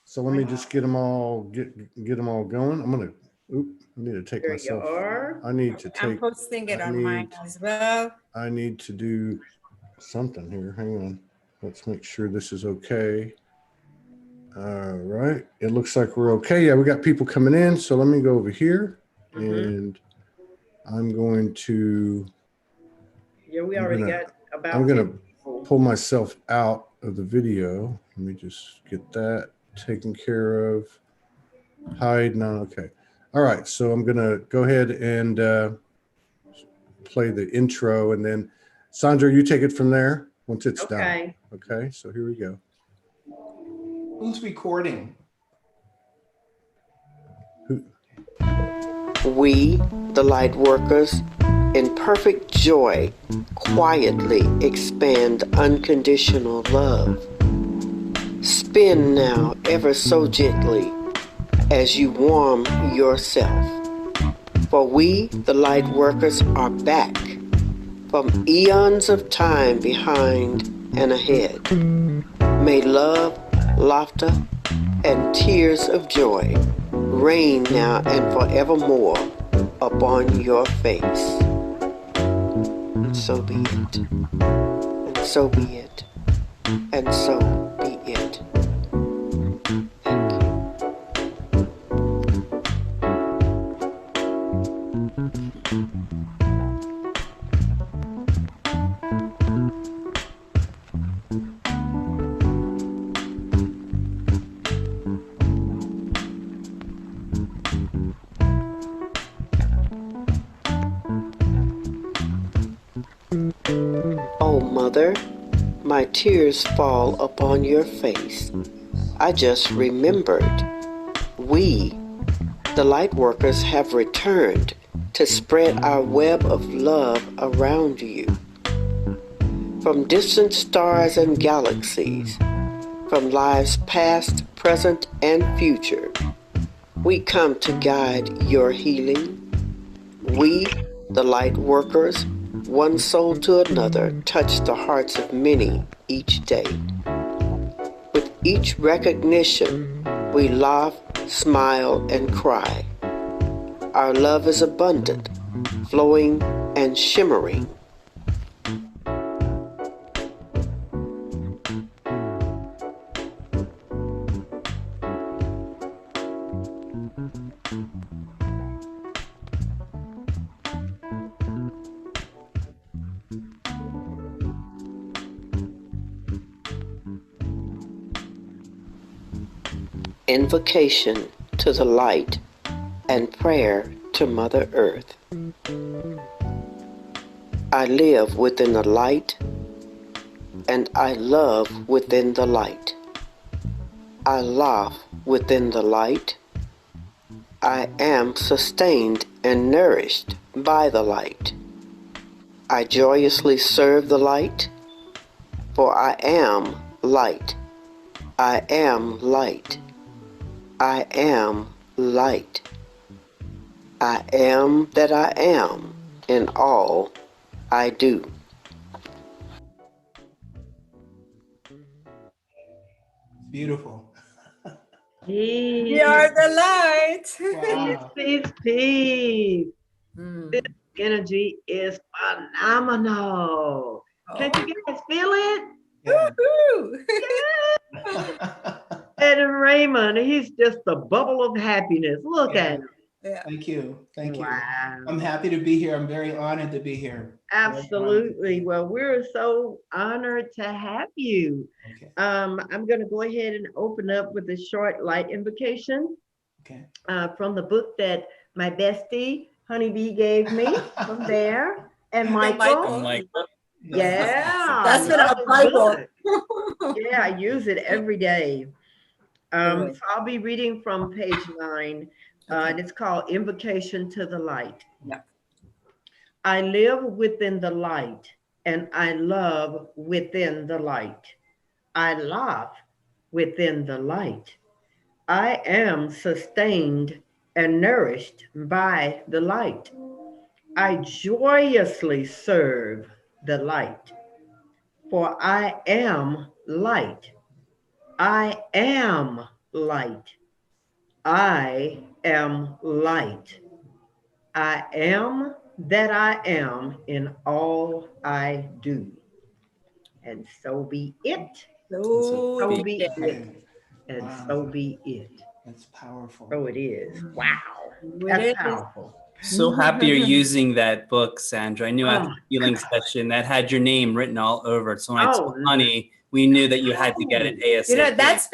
So let me just get them all going. I'm gonna. Oop! I need to take There myself. you are. I need to I'm take. posting it I on mine need. as well. I need to do something here. Hang on. Let's make sure this is okay. All right. It looks like we're okay. Yeah, we got people coming in. So let me go over here, and I'm going to. Yeah, we already got about I'm 10 gonna people. pull myself out of the video. Let me just get that taken care of. Hide now. Okay. All right. So I'm gonna go ahead and play the intro, and then Sandra, you take it from there once it's done. Okay. So here we go. Who's recording? We, the light workers, in perfect joy, quietly expand unconditional love. Spin now ever so gently as you warm yourself. For we, the light workers, are back from eons of time behind and ahead. May love, laughter, and tears of joy rain now and forevermore upon your face. And so be it. And so be it. And so be it. Thank you. Oh, Mother, my tears fall upon your face. I just remembered. We, the light workers, have returned to spread our web of love around you. From distant stars and galaxies, from lives past, present, and future, we come to guide your healing. We, the light workers, one soul to another, touch the hearts of many each day. With each recognition, we laugh, smile, and cry. Our love is abundant, flowing, and shimmering. Invocation to the light and prayer to Mother Earth. I live within the light, and I love within the light. I laugh within the light. I am sustained and nourished by the light. I joyously serve the light, for I am light. I am light. I am light. I am that I am in all I do. Beautiful. We are the light. Wow. Peace. This energy is phenomenal. Can't you guys feel it? Yeah. And Raymond, he's just a bubble of happiness. Look at him. Yeah. Thank you. Thank you. Wow. I'm happy to be here. I'm very honored to be here. Absolutely. Well, we're so honored to have you. Okay. I'm going to go ahead and open up with a short light invocation from the book that my bestie Honeybee gave me from there. And Michael. Yeah. That's been our Bible. Yeah, I use it every day. So I'll be reading from page 9, and it's called Invocation to the Light. Yeah. I live within the light, and I love within the light. I laugh within the light. I am sustained and nourished by the light. I joyously serve the light, for I am light. I am light. I am light. I am that I am in all I do. And so be it. So So deep. be it. And Wow. so be it. That's powerful. So it is. Wow. It That's is. powerful. So happy you're using that book, Sandra. I knew Oh after the my healing God. session that had your name written all over it. So when I told Oh, Honey, we knew that you had to get it ASAP. You know, that's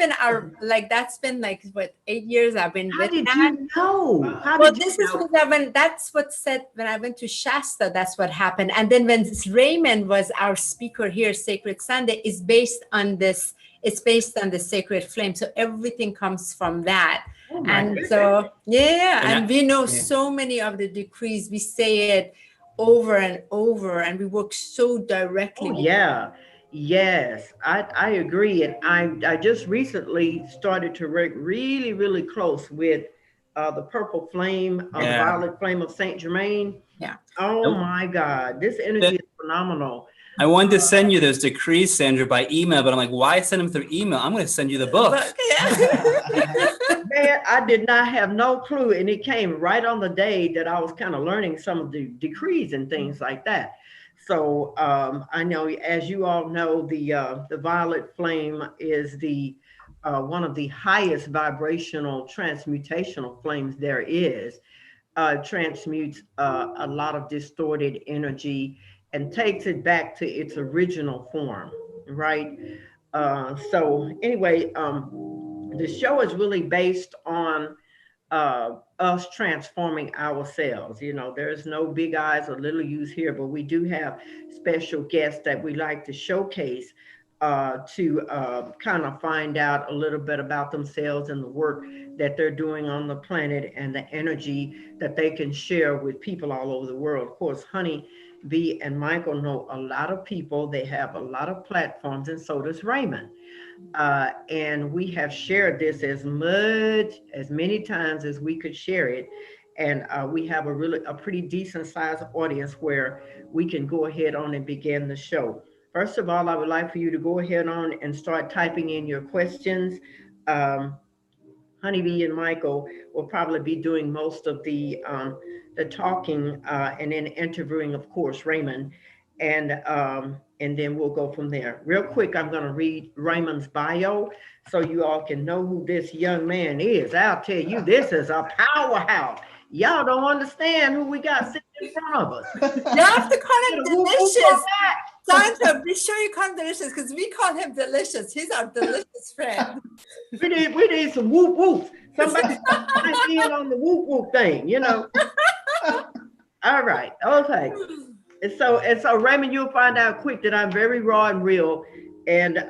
been like what 8 years I've been how with did that. you know? How Well, did this you is know? when that's what said when I went to Shasta, that's what happened. And then when Raymond was our speaker here, Sacred Sunday, is based on this, it's based on the sacred flame. So everything comes from that. Oh my And goodness. so, yeah, and we know yeah. so many of the decrees, we say it over and over, and we work so directly. Oh with yeah. Yes, I agree. And I just recently started to work really, really close with the purple flame, the Yeah. violet flame of Saint Germain. Yeah. Oh my God. This energy is phenomenal. I wanted to send you those decrees, Sandra, by email, but I'm like, why send them through email? I'm going to send you the book. But, yeah. Man, I did not have no clue. And it came right on the day that I was kind of learning some of the decrees and things like that. So I know, as you all know, the violet flame is the one of the highest vibrational transmutational flames there is. Transmutes a lot of distorted energy and takes it back to its original form, right? So anyway, the show is really based on us transforming ourselves. You know, there's no big eyes or little U's here, but we do have special guests that we like to showcase to kind of find out a little bit about themselves and the work that they're doing on the planet and the energy that they can share with people all over the world. Of course, Honey B and Michael know a lot of people. They have a lot of platforms, and so does Raymond. And we have shared this as many times as we could share it. And we have a pretty decent sized audience where we can go ahead on and begin the show. First of all, I would like for you to go ahead on and start typing in your questions. Honeybee and Michael will probably be doing most of the talking and then interviewing, of course, Raymond, and then we'll go from there. Real quick, I'm going to read Raymond's bio so you all can know who this young man is. I'll tell you, this is a powerhouse. Y'all don't understand who we got sitting in front of us. You have to call him Who delicious. brought that? Sandra, be sure you call him delicious because we call him delicious. He's our delicious friend. We need some whoop whoops. Somebody might be in on the whoop whoop thing, you know. All right, okay. And so Raymond, you'll find out quick that I'm very raw and real. And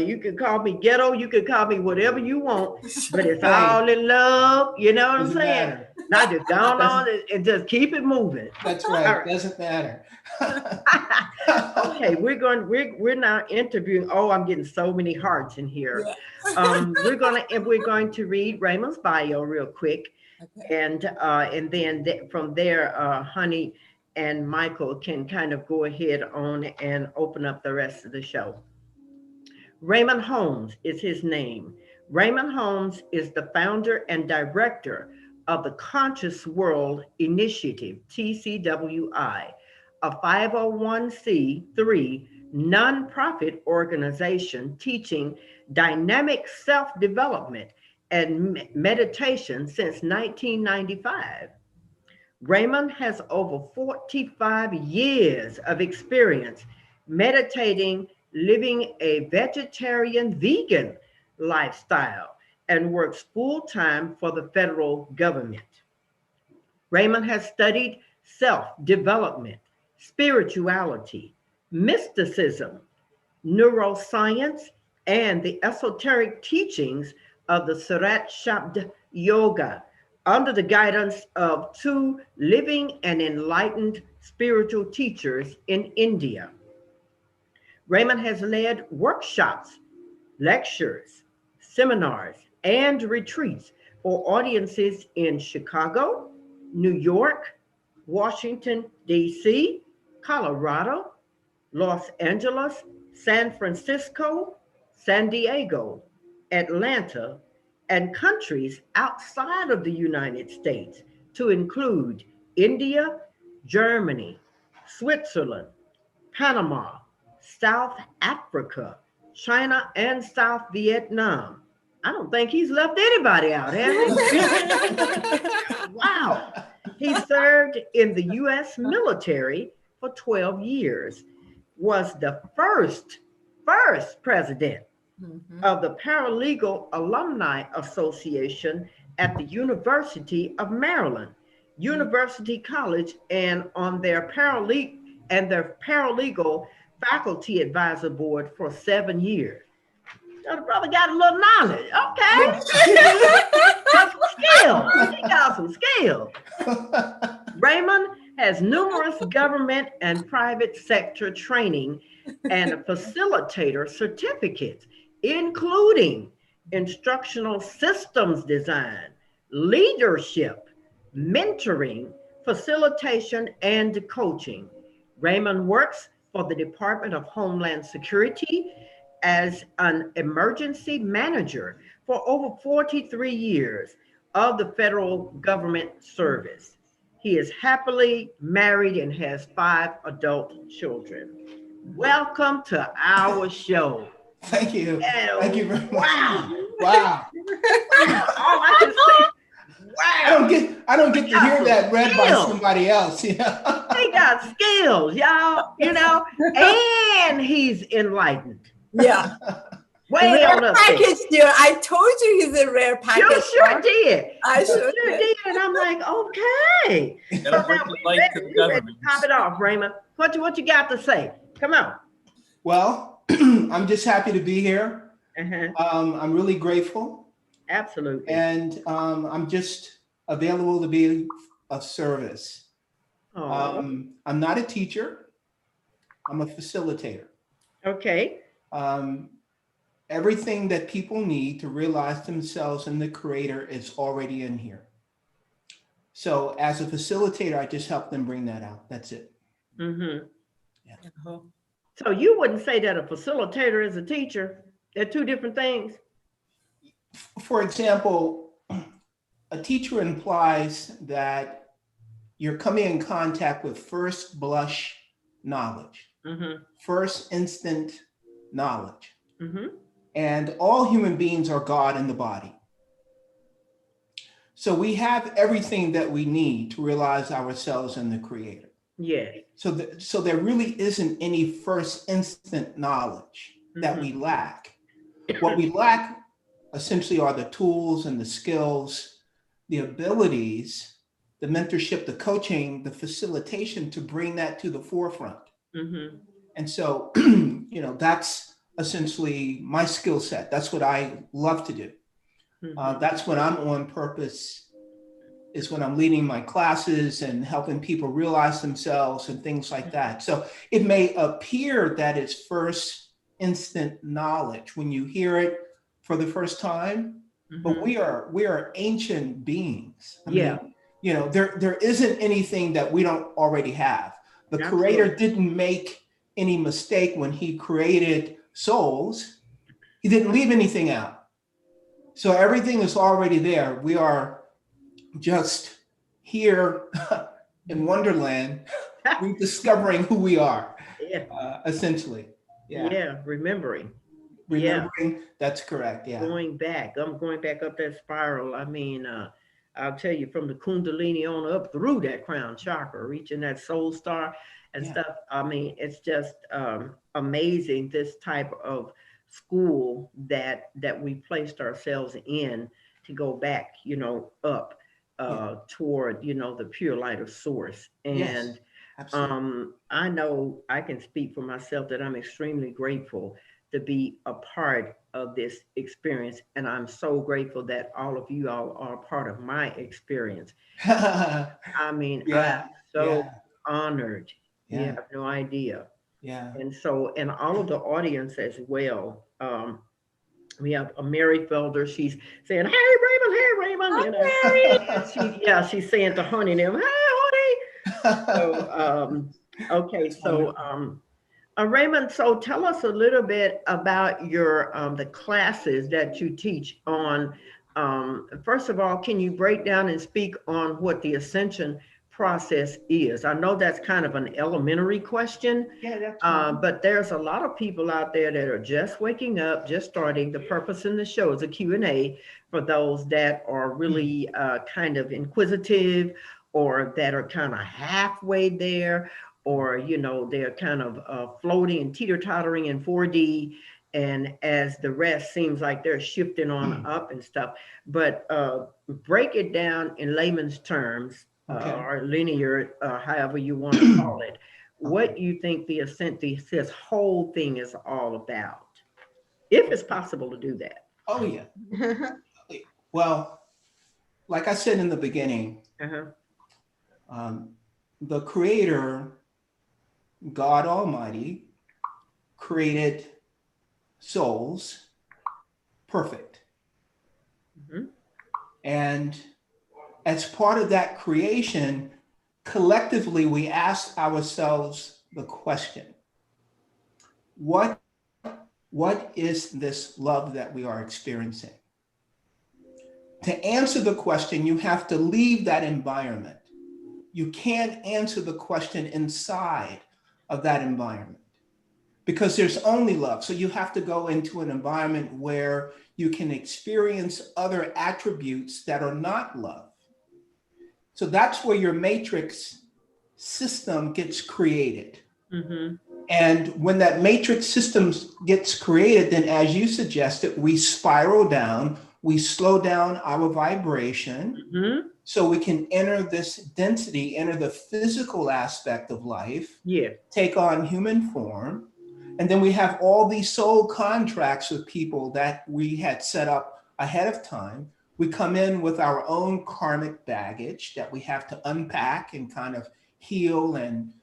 you can call me ghetto, you can call me whatever you want, but it's all in love, you know what I'm Doesn't saying? matter. Not just go on and just keep it moving. That's All right. right. Doesn't matter. Okay, we're now interviewing. Oh, I'm getting so many hearts in here. We're going to read Raymond's bio real quick, Okay. and then from there, Honey and Michael can kind of go ahead on and open up the rest of the show. Raymond Holmes is his name. Raymond Holmes is the founder and director of the Conscious World Initiative, TCWI, a 501c3 nonprofit organization teaching dynamic self-development and meditation since 1995. Raymond has over 45 years of experience meditating, living a vegetarian vegan lifestyle, and works full-time for the federal government. Raymond has studied self-development, spirituality, mysticism, neuroscience, and the esoteric teachings of the Surat Shabd Yoga under the guidance of two living and enlightened spiritual teachers in India. Raymond has led workshops, lectures, seminars, and retreats for audiences in Chicago, New York, Washington, D.C., Colorado, Los Angeles, San Francisco, San Diego, Atlanta, and countries outside of the United States, to include India, Germany, Switzerland, Panama, South Africa, China, and South Vietnam. I don't think he's left anybody out, has he? Wow. He served in the U.S. military for 12 years, was the first president of the Paralegal Alumni Association at the University of Maryland, University College, and on their paralegal faculty advisor board for 7 years. So the brother got a little knowledge. Okay. Got some skills. He got some skills. Raymond has numerous government and private sector training and facilitator certificates, including instructional systems design, leadership, mentoring, facilitation, and coaching. Raymond works for the Department of Homeland Security as an emergency manager for over 43 years of the federal government service. He is happily married and has 5 adult children. Welcome to our show. Thank you. And Thank you very much. Wow. Wow. All I can say, wow. I don't get to hear that read by somebody else. You know? He got skills, y'all, and he's enlightened. Yeah. Way Rare on up package, dear. I told you he's a rare package. You sure did. I sure did. And I'm like, okay. So now we ready to top it off, Raymond. What you got to say? Come on. Well, I'm just happy to be here. Uh-huh. I'm really grateful. Absolutely. And I'm just available to be of service. I'm not a teacher. I'm a facilitator. Okay. Everything that people need to realize themselves and the creator is already in here. So as a facilitator, I just help them bring that out. That's it. Mm-hmm. Yeah. Uh-huh. So you wouldn't say that a facilitator is a teacher? They're two different things? For example, a teacher implies that you're coming in contact with first blush knowledge, first instant knowledge. And all human beings are God in the body. So we have everything that we need to realize ourselves and the creator. Yeah. So there really isn't any first instant knowledge that we lack. What we lack essentially are the tools and the skills, the abilities, the mentorship, the coaching, the facilitation to bring that to the forefront. And so, that's essentially my skill set. That's what I love to do. That's when I'm on purpose, is when I'm leading my classes and helping people realize themselves and things like that. So it may appear that it's first instant knowledge when you hear it for the first time, but we are ancient beings. I mean, there isn't anything that we don't already have. The creator didn't make any mistake when he created souls. He didn't leave anything out. So everything is already there. We are just here in Wonderland, rediscovering who we are, essentially. Yeah, remembering. That's correct. Yeah. I'm going back up that spiral. I mean, I'll tell you, from the Kundalini on up through that crown chakra, reaching that soul star and stuff. I mean, it's just amazing, this type of school that we placed ourselves in to go back, up toward, the pure light of source. And I know I can speak for myself that I'm extremely grateful to be a part of this experience. And I'm so grateful that all of you all are part of my experience. I mean, I'm so honored. You have no idea. Yeah. And so, and all of the audience as well. We have a Mary Felder. She's saying, "Hey Raymond, Mary." She's saying to Honey them, "Hey, Honey." So, okay, so Raymond, so tell us a little bit about your the classes that you teach on First of all, can you break down and speak on what the ascension process is? I know that's kind of an elementary question, Yeah, that's fine. but there's a lot of people out there that are just waking up, just starting. The purpose in the show is a Q&A for those that are really kind of inquisitive, or that are kind of halfway there, or, you know, they're kind of floating and teeter-tottering in 4D. And as the rest seems like they're shifting on up and stuff. But break it down in layman's terms, Okay. or linear, however you want to call it. What you think the ascent, this whole thing is all about, if it's possible to do that. Oh, yeah. Well, like I said in the beginning, the Creator, God Almighty, created souls perfect. And as part of that creation, collectively, we ask ourselves the question, what is this love that we are experiencing? To answer the question, you have to leave that environment. You can't answer the question inside of that environment, because there's only love. So you have to go into an environment where you can experience other attributes that are not love. So that's where your matrix system gets created. And when that matrix system gets created, then as you suggested, we spiral down, we slow down our vibration, so we can enter this density, enter the physical aspect of life, take on human form. And then we have all these soul contracts with people that we had set up ahead of time. We come in with our own karmic baggage that we have to unpack and kind of heal and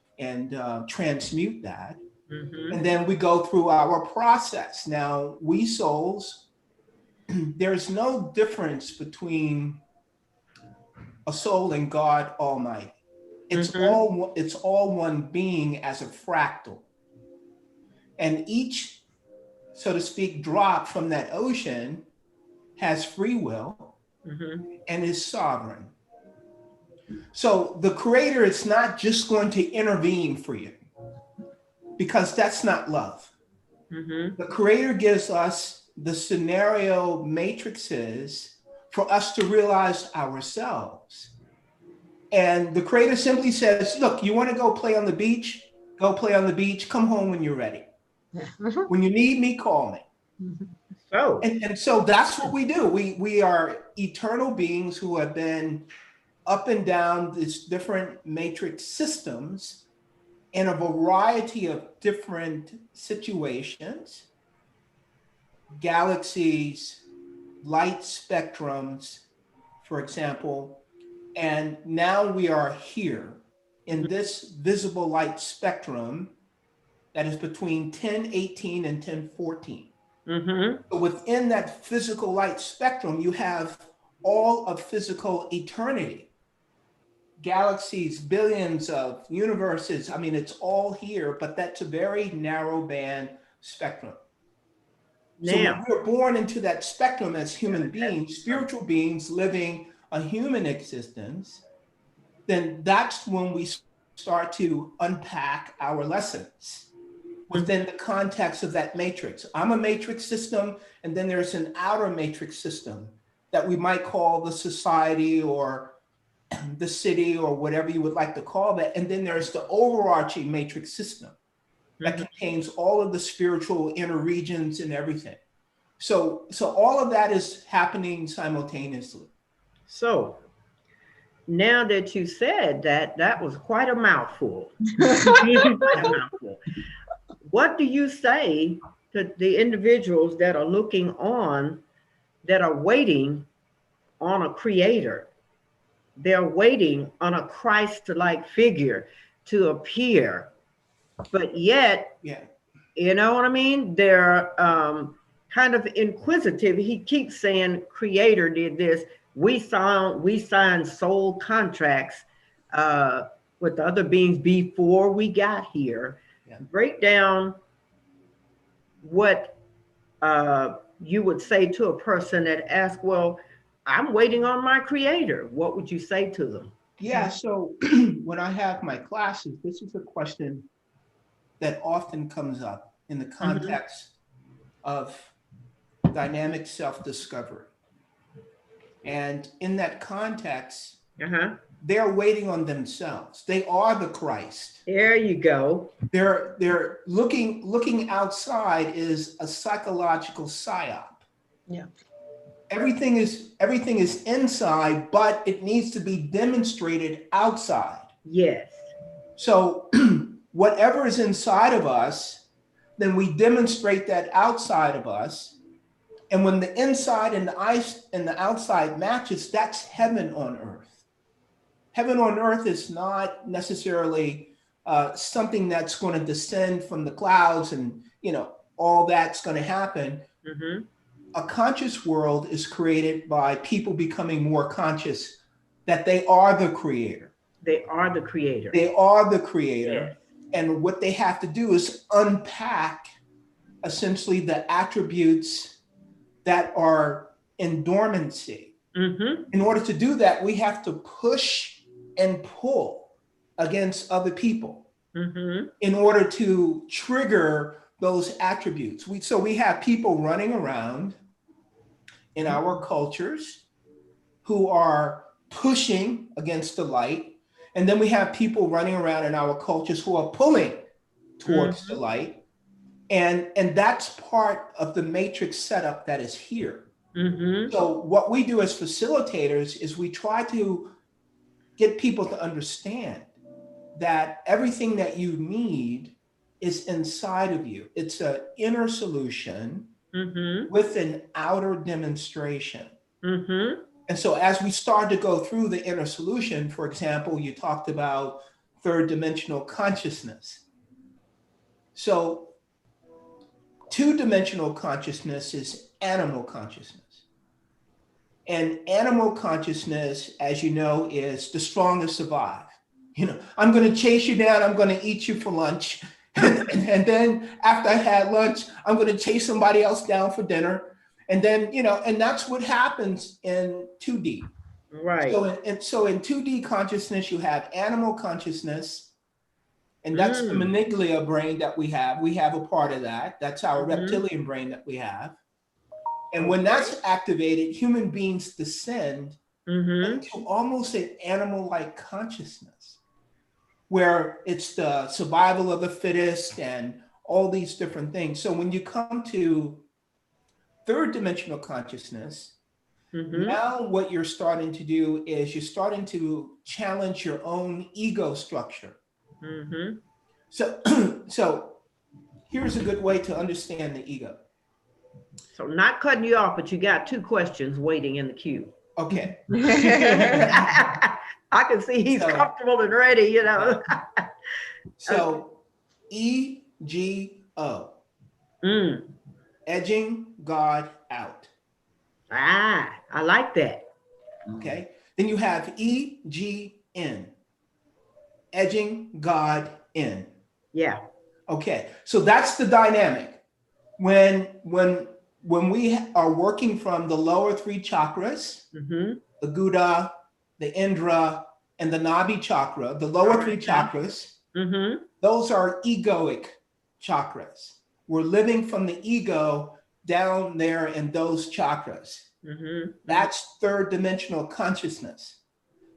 transmute that. And then we go through our process. Now, we souls, there's no difference between a soul and God Almighty. It's all one being as a fractal. And each, so to speak, drop from that ocean has free will and is sovereign. So the Creator is not just going to intervene for you, because that's not love. The Creator gives us the scenario matrices for us to realize ourselves. And the Creator simply says, look, you want to go play on the beach? Go play on the beach. Come home when you're ready. When you need me, call me. And so that's what we do. We are eternal beings who have been up and down these different matrix systems in a variety of different situations, galaxies, light spectrums, for example. And now we are here in this visible light spectrum that is between 1018 and 1014. So within that physical light spectrum, you have all of physical eternity. Galaxies, billions of universes. I mean, it's all here, but that's a very narrow band spectrum. So when we're born into that spectrum as human beings, spiritual beings living a human existence, then that's when we start to unpack our lessons within the context of that matrix. I'm a matrix system, and then there's an outer matrix system that we might call the society or the city or whatever you would like to call that. And then there's the overarching matrix system that contains all of the spiritual inner regions and everything. So all of that is happening simultaneously. So now that you said that, that was quite a mouthful. What do you say to the individuals that are looking on, that are waiting on a Creator? They're waiting on a Christ-like figure to appear, but yet, you know what I mean? They're kind of inquisitive. He keeps saying Creator did this. We signed soul contracts with the other beings before we got here. Break down what you would say to a person that asks, well, I'm waiting on my creator. What would you say to them? Yeah, so when I have my classes, this is a question that often comes up in the context of dynamic self-discovery. And in that context, they're waiting on themselves. They are the Christ. There you go. They're looking outside is a psychological psyop. Yeah. Everything is inside, but it needs to be demonstrated outside. Yes. So whatever is inside of us, then we demonstrate that outside of us. And when the inside and the outside matches, that's heaven on earth. Heaven on earth is not necessarily something that's going to descend from the clouds and, all that's going to happen. A conscious world is created by people becoming more conscious that they are the creator. They are the creator. They are the creator. Yes. And what they have to do is unpack essentially the attributes that are in dormancy. In order to do that, we have to push and pull against other people in order to trigger those attributes. So we have people running around in our cultures who are pushing against the light. And then we have people running around in our cultures who are pulling towards the light. And that's part of the matrix setup that is here. So what we do as facilitators is we try to get people to understand that everything that you need is inside of you. It's an inner solution with an outer demonstration. And so as we start to go through the inner solution, for example, you talked about third dimensional consciousness. So two-dimensional consciousness is animal consciousness. And animal consciousness, as you know, is the strongest survive. I'm going to chase you down. I'm going to eat you for lunch. And then after I had lunch, I'm going to chase somebody else down for dinner. And then, and that's what happens in 2D. Right. So in 2D consciousness, you have animal consciousness, and that's the maniglia brain that we have. We have a part of that. That's our reptilian brain that we have. And when that's activated, human beings descend into almost an animal-like consciousness, where it's the survival of the fittest and all these different things. So when you come to third dimensional consciousness, now what you're starting to do is you're starting to challenge your own ego structure. So here's a good way to understand the ego. So not cutting you off, but you got two questions waiting in the queue. Okay. I can see he's comfortable and ready, So EGO. Edging God out. I like that. Okay. Then you have EGN. Edging God in. Yeah. Okay. So that's the dynamic. When we are working from the lower three chakras, the Guda, the Indra, and the Nabi chakra, the lower three chakras, those are egoic chakras. We're living from the ego down there in those chakras. That's third dimensional consciousness.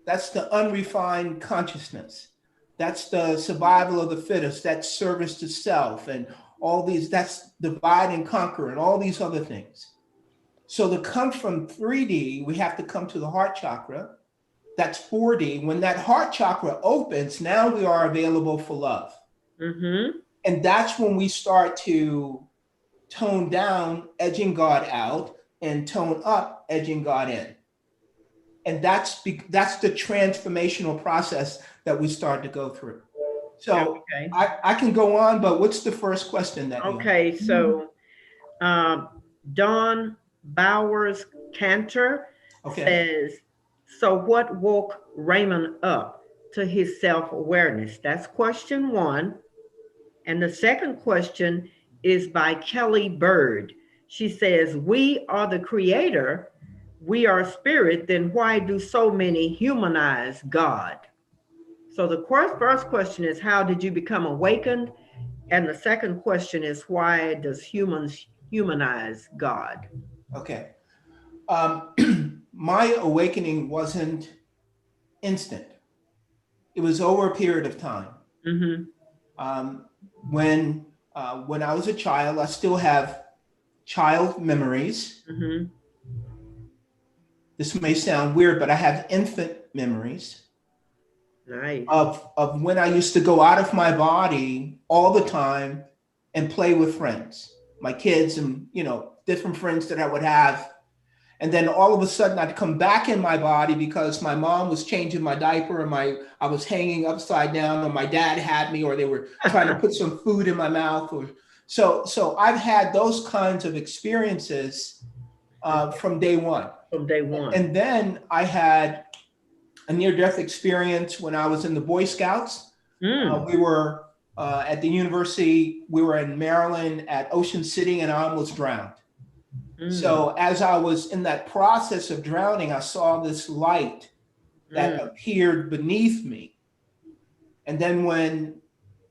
That's the unrefined consciousness. That's the survival of the fittest. That's service to self and all these, that's divide and conquer and all these other things. So to come from 3D, we have to come to the heart chakra. That's 4D. When that heart chakra opens, now we are available for love. And that's when we start to tone down, edging God out, and tone up, edging God in. And that's the transformational process that we start to go through. So I can go on, but what's the first question that you have? So Dawn Bowers Cantor says, so what woke Raymond up to his self-awareness? That's question one. And the second question is by Kelly Bird. She says, we are the creator. we are spirit, then why do so many humanize God? So the first question is, how did you become awakened? And the second question is, why does humans humanize God? Okay. My awakening wasn't instant. It was over a period of time. Mm-hmm. When I was a child, I still have child memories. Mm-hmm. This may sound weird, but I have infant memories. Nice. Of when I used to go out of my body all the time and play with friends, my kids, and different friends that I would have. And then all of a sudden I'd come back in my body because my mom was changing my diaper and I was hanging upside down, or my dad had me, or they were trying to put some food in my mouth. So I've had those kinds of experiences from day one. From day one. And then I had a near-death experience when I was in the Boy Scouts. We were at the university. We were in Maryland at Ocean City, and I almost drowned. So as I was in that process of drowning, I saw this light that appeared beneath me. And then when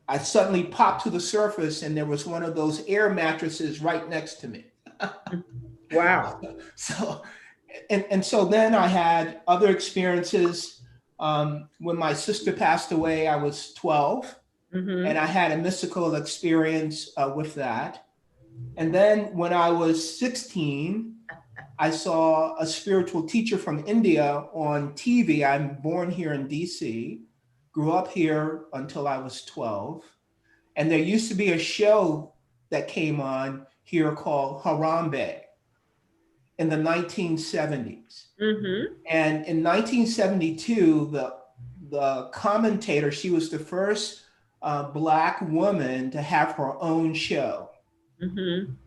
I suddenly popped to the surface, and there was one of those air mattresses right next to me. Wow. So then I had other experiences. When my sister passed away, I was 12, and I had a mystical experience with that. And then when I was 16, I saw a spiritual teacher from India on TV. I'm born here in DC, grew up here until I was 12. And there used to be a show that came on here called Harambe in the 1970s. And in 1972, the commentator, she was the first Black woman to have her own show.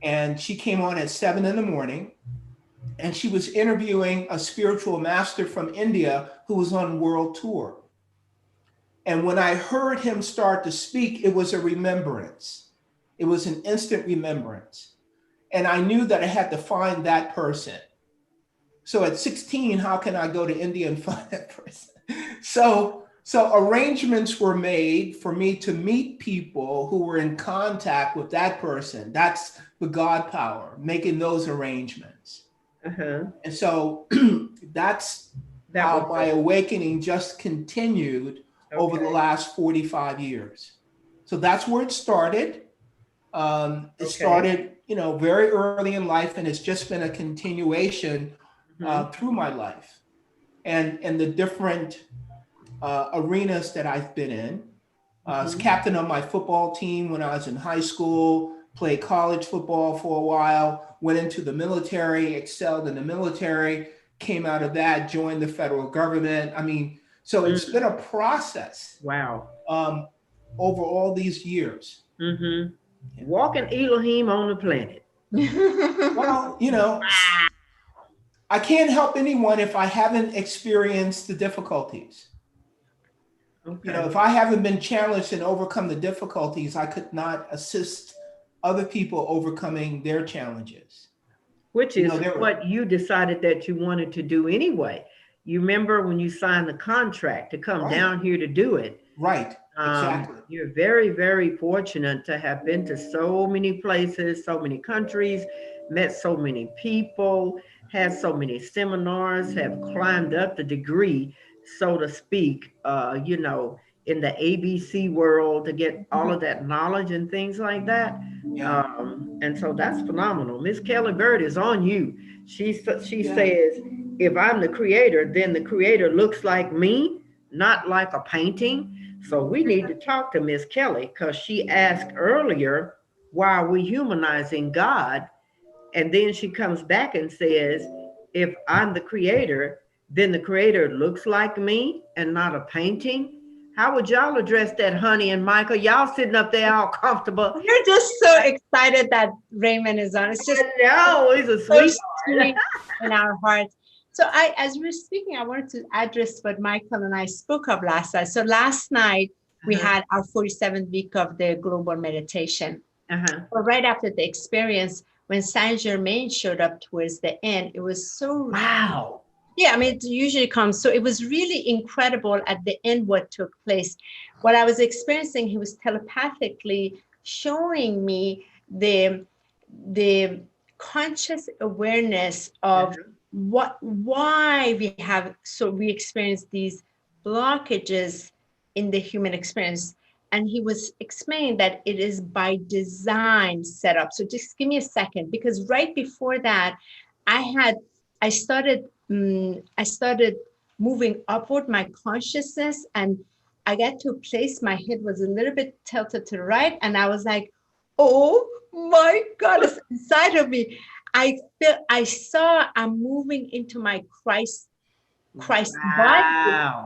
And she came on at 7 a.m, and she was interviewing a spiritual master from India who was on world tour. And when I heard him start to speak, it was a remembrance. It was an instant remembrance. And I knew that I had to find that person. So at 16, how can I go to India and find that person? So arrangements were made for me to meet people who were in contact with that person. That's the God power, making those arrangements. And so that's how my awakening just continued over the last 45 years. So that's where it started. It started, very early in life, and it's just been a continuation through my life and the different arenas that I've been in. I was captain of my football team when I was in high school, played college football for a while, went into the military, excelled in the military, came out of that, joined the federal government. I mean, so it's been a process. Wow. Over all these years. Walking Elohim on the planet. Well, I can't help anyone if I haven't experienced the difficulties. If I haven't been challenged and overcome the difficulties, I could not assist other people overcoming their challenges. Which is what you decided that you wanted to do anyway. You remember when you signed the contract to come down here to do it. Right, exactly. You're very, very fortunate to have been to so many places, so many countries, met so many people, had so many seminars, have climbed up the degree, so to speak, in the ABC world to get all of that knowledge and things like that. And so that's phenomenal. Miss Kelly Bird is on you. She says, if I'm the creator, then the creator looks like me, not like a painting. So we need to talk to Miss Kelly, because she asked earlier, why are we humanizing God? And then she comes back and says, if I'm the creator, then the creator looks like me and not a painting. How would y'all address that, Honey and Michael? Y'all sitting up there all comfortable. We're just so excited that Raymond is on. It's just he's a sweet in our hearts. So as we were speaking, I wanted to address what Michael and I spoke of last night. So last night we had our 47th week of the global meditation. So right after the experience, when Saint Germain showed up towards the end, it was so Wow. yeah, I mean, it usually comes. So it was really incredible at the end what took place. What I was experiencing, he was telepathically showing me the conscious awareness of why we experience these blockages in the human experience. And he was explaining that it is by design set up. So just give me a second, because right before that, I started moving upward my consciousness, and I got to a place my head was a little bit tilted to the right, and I was like, oh my God, it's inside of me. I saw I'm moving into my Christ body.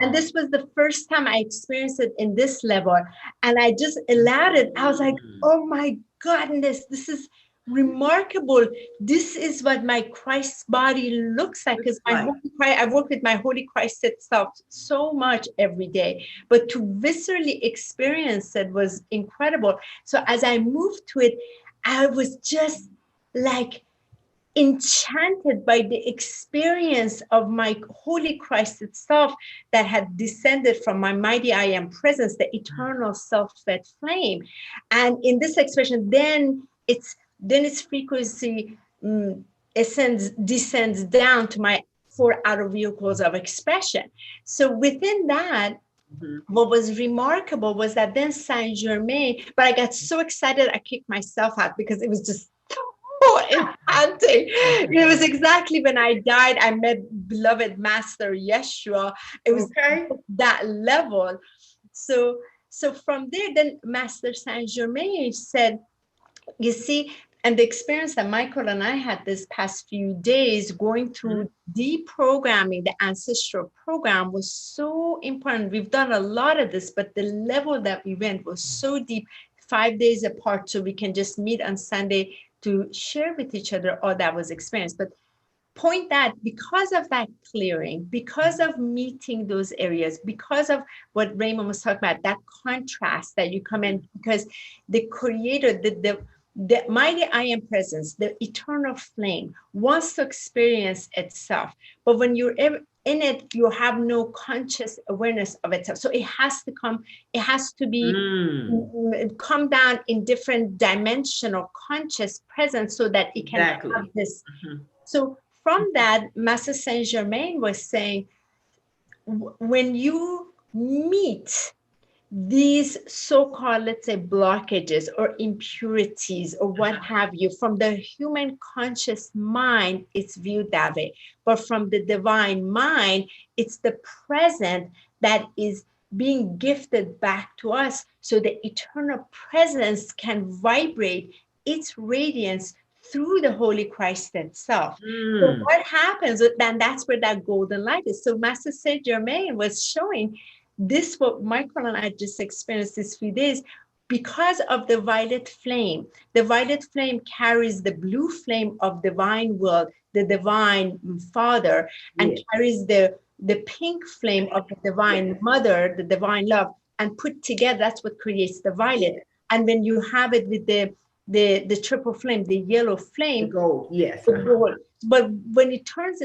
And this was the first time I experienced it in this level. And I just allowed it. I was like, oh my goodness, this is remarkable. This is what my Christ body looks like. Because I work with my Holy Christ itself so much every day. But to viscerally experience it was incredible. So as I moved to it, I was just like enchanted by the experience of my Holy Christ itself that had descended from my mighty I am presence, the eternal self-fed flame. And in this expression, then its frequency descends down to my 4 outer vehicles of expression. So within that, what was remarkable was that then Saint Germain, but I got so excited I kicked myself out because it was just enchanting. It was exactly when I died, I met beloved Master Yeshua. It was that level. So from there, then Master Saint Germain said, you see, and the experience that Michael and I had this past few days going through deprogramming the ancestral program was so important. We've done a lot of this, but the level that we went was so deep, 5 days apart, so we can just meet on Sunday to share with each other all that was experienced. But point that because of that clearing, because of meeting those areas, because of what Raymond was talking about, that contrast that you come in, because the creator, the mighty I am presence, the eternal flame wants to experience itself. But when you're in it, you have no conscious awareness of itself. So it has to come, it has to be come down in different dimensional conscious presence so that it can have this. So from that, Master Saint Germain was saying, when you meet these so-called, let's say, blockages or impurities or what have you, from the human conscious mind, it's viewed that way. But from the divine mind, it's the present that is being gifted back to us. So the eternal presence can vibrate its radiance through the Holy Christ itself. So what happens, then that's where that golden light is. So Master Saint Germain was showing this, what Michael and I just experienced these few days, because of the violet flame. The violet flame carries the blue flame of divine will, the divine Father, and carries the pink flame of the divine Mother, the divine love, and put together, that's what creates the violet. And when you have it with the triple flame, the yellow flame, the gold, the gold. But when it turns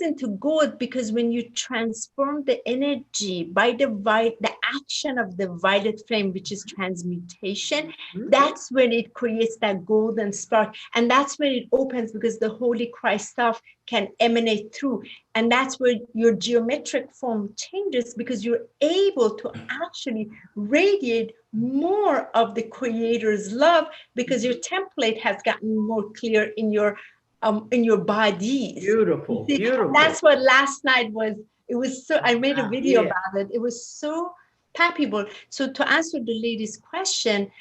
into gold, because when you transform the energy by the action of the violet flame, which is transmutation, that's when it creates that golden spark. And that's when it opens, because the Holy Christ stuff can emanate through. And that's where your geometric form changes, because you're able to actually radiate more of the Creator's love, because your template has gotten more clear in your bodies. Beautiful. That's what last night was. It was so, I made a video about it. It was so palpable. So to answer the lady's question,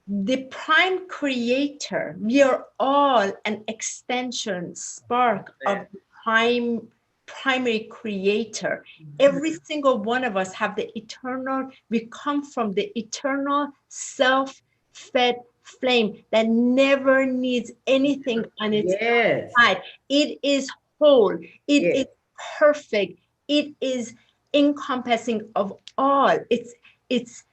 the prime creator, we are all an extension, spark of the primary creator. Every single one of us have the eternal, we come from the eternal self-fed flame that never needs anything on its side. It is whole. It is perfect. It is encompassing of all. It's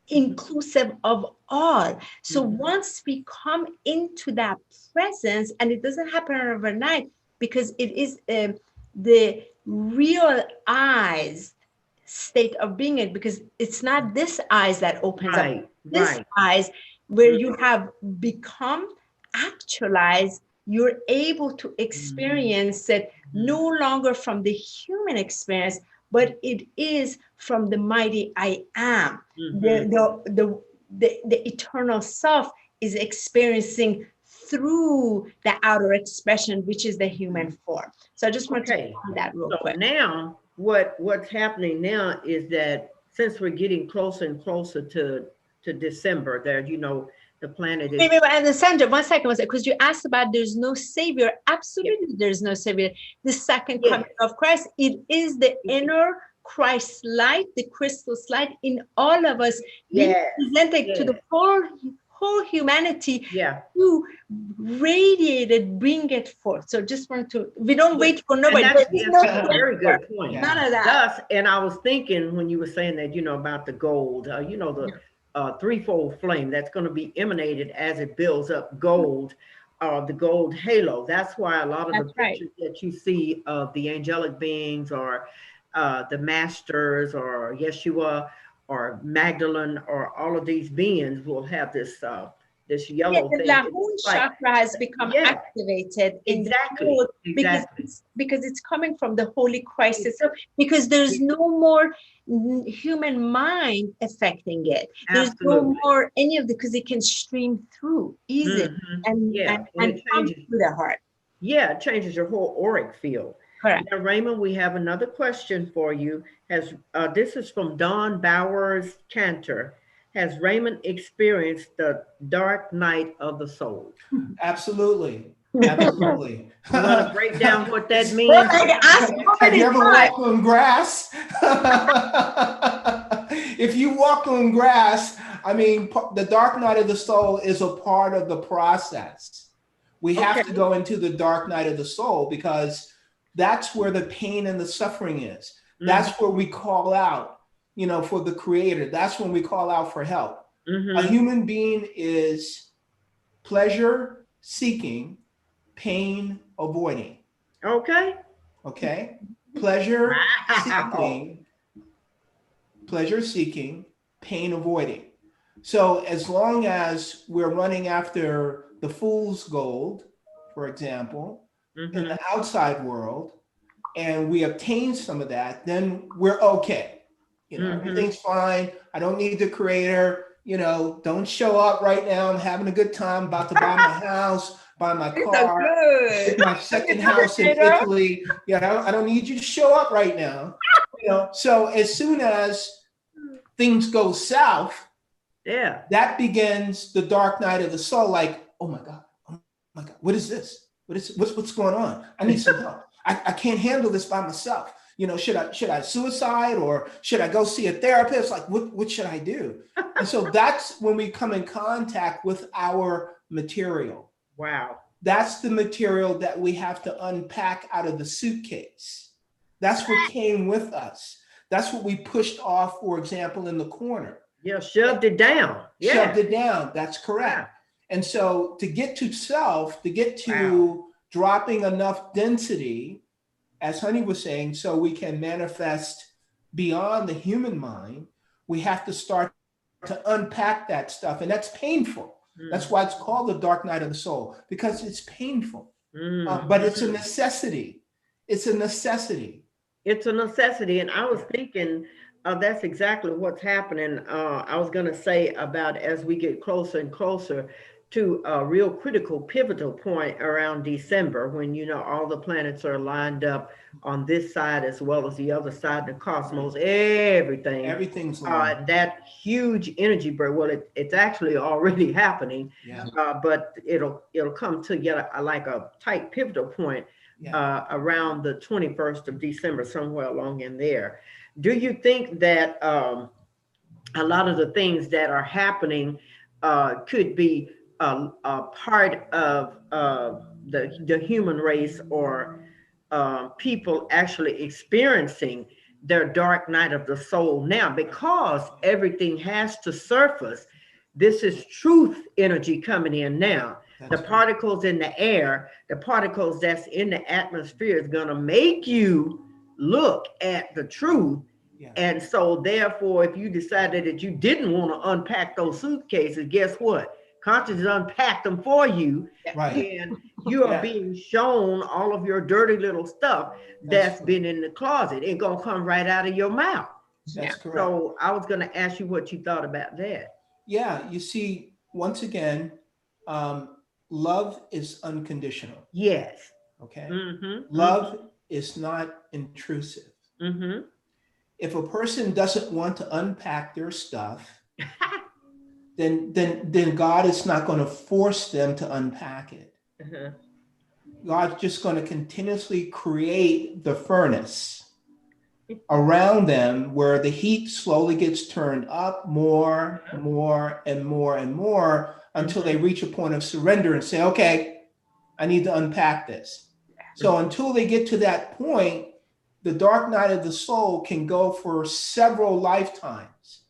inclusive of all. So once we come into that presence, and it doesn't happen overnight, because it is the real eyes state of being it, because it's not this eyes that opens up, this eyes where you have become actualized, you're able to experience it no longer from the human experience, but it is from the mighty I am. The eternal self is experiencing through the outer expression, which is the human form. So I just want to say that real quick. Now what's happening now is that since we're getting closer and closer to December, there, you know, the planet is. And Sandra, 1 second, because you asked about there's no savior. Absolutely, there's no savior. The second coming of Christ, it is the inner Christ light, the crystal light in all of us, being presented to the whole humanity to radiate it, bring it forth. So just want to, we don't wait for nobody. That's a very good point. None of that. And I was thinking when you were saying that, you know, about the gold, you know, the threefold flame that's going to be emanated as it builds up gold, the gold halo. That's why a lot of the pictures that you see of the angelic beings or the masters or Yeshua or Magdalene or all of these beings will have this this yellow thing. The Lahun chakra has become activated in the gold because it's coming from the Holy Christ itself, because there's no more human mind affecting it. There's no more any of the, because it can stream through easily and come through the heart. Yeah, it changes your whole auric field. Correct. Now, Raymond, we have another question for you. This is from Don Bowers Cantor. Has Raymond experienced the dark night of the soul? Absolutely. Absolutely. You want to break down what that means? Have you ever walked on grass? If you walk on grass, I mean, the dark night of the soul is a part of the process. We have to go into the dark night of the soul because that's where the pain and the suffering is. That's where we call out, you know, for the creator. That's when we call out for help. A human being is pleasure seeking, pain avoiding. Okay. Pleasure seeking, pain avoiding. So as long as we're running after the fool's gold, for example, in the outside world, and we obtain some of that, then we're okay. You know, everything's fine. I don't need the creator. You know, don't show up right now. I'm having a good time, about to buy my house, buy my car, get my second house in Italy. Yeah, I don't need you to show up right now. You know, so as soon as things go south, that begins the dark night of the soul. Like, oh my God, what is this? What's going on? I need some help. I can't handle this by myself. You know, should I suicide or should I go see a therapist? Like, what should I do? And so that's when we come in contact with our material. Wow. That's the material that we have to unpack out of the suitcase. That's what came with us. That's what we pushed off, for example, in the corner. Yeah, shoved it down. Shoved it down. That's correct. And so to get to self, to get to dropping enough density, as Honey was saying, so we can manifest beyond the human mind, we have to start to unpack that stuff. And that's painful. That's why it's called the dark night of the soul, because it's painful. But it's a necessity. It's a necessity. It's a necessity. And I was thinking, that's exactly what's happening. I was going to say about as we get closer and closer to a real critical pivotal point around December, when, you know, all the planets are lined up on this side as well as the other side of the cosmos, everything's that huge energy burst. Well, it's actually already happening, but it'll come to like a tight pivotal point around the 21st of December, somewhere along in there. Do you think that a lot of the things that are happening could be a part of the human race, or people actually experiencing their dark night of the soul now, because everything has to surface. This is truth energy coming in now. The particles in the air, the particles that's in the atmosphere is going to make you look at the truth. Yeah. And so therefore, if you decided that you didn't want to unpack those suitcases, guess what? Consciousness unpacked them for you. Right. And you are being shown all of your dirty little stuff that's been in the closet. It's going to come right out of your mouth. That's correct. So I was going to ask you what you thought about that. Yeah, you see, once again, love is unconditional. Yes. Okay. Mm-hmm. Love is not intrusive. Mm-hmm. If a person doesn't want to unpack their stuff, then God is not going to force them to unpack it. Uh-huh. God's just going to continuously create the furnace around them where the heat slowly gets turned up more, and more, until they reach a point of surrender and say, okay, I need to unpack this. So until they get to that point, the dark night of the soul can go for several lifetimes.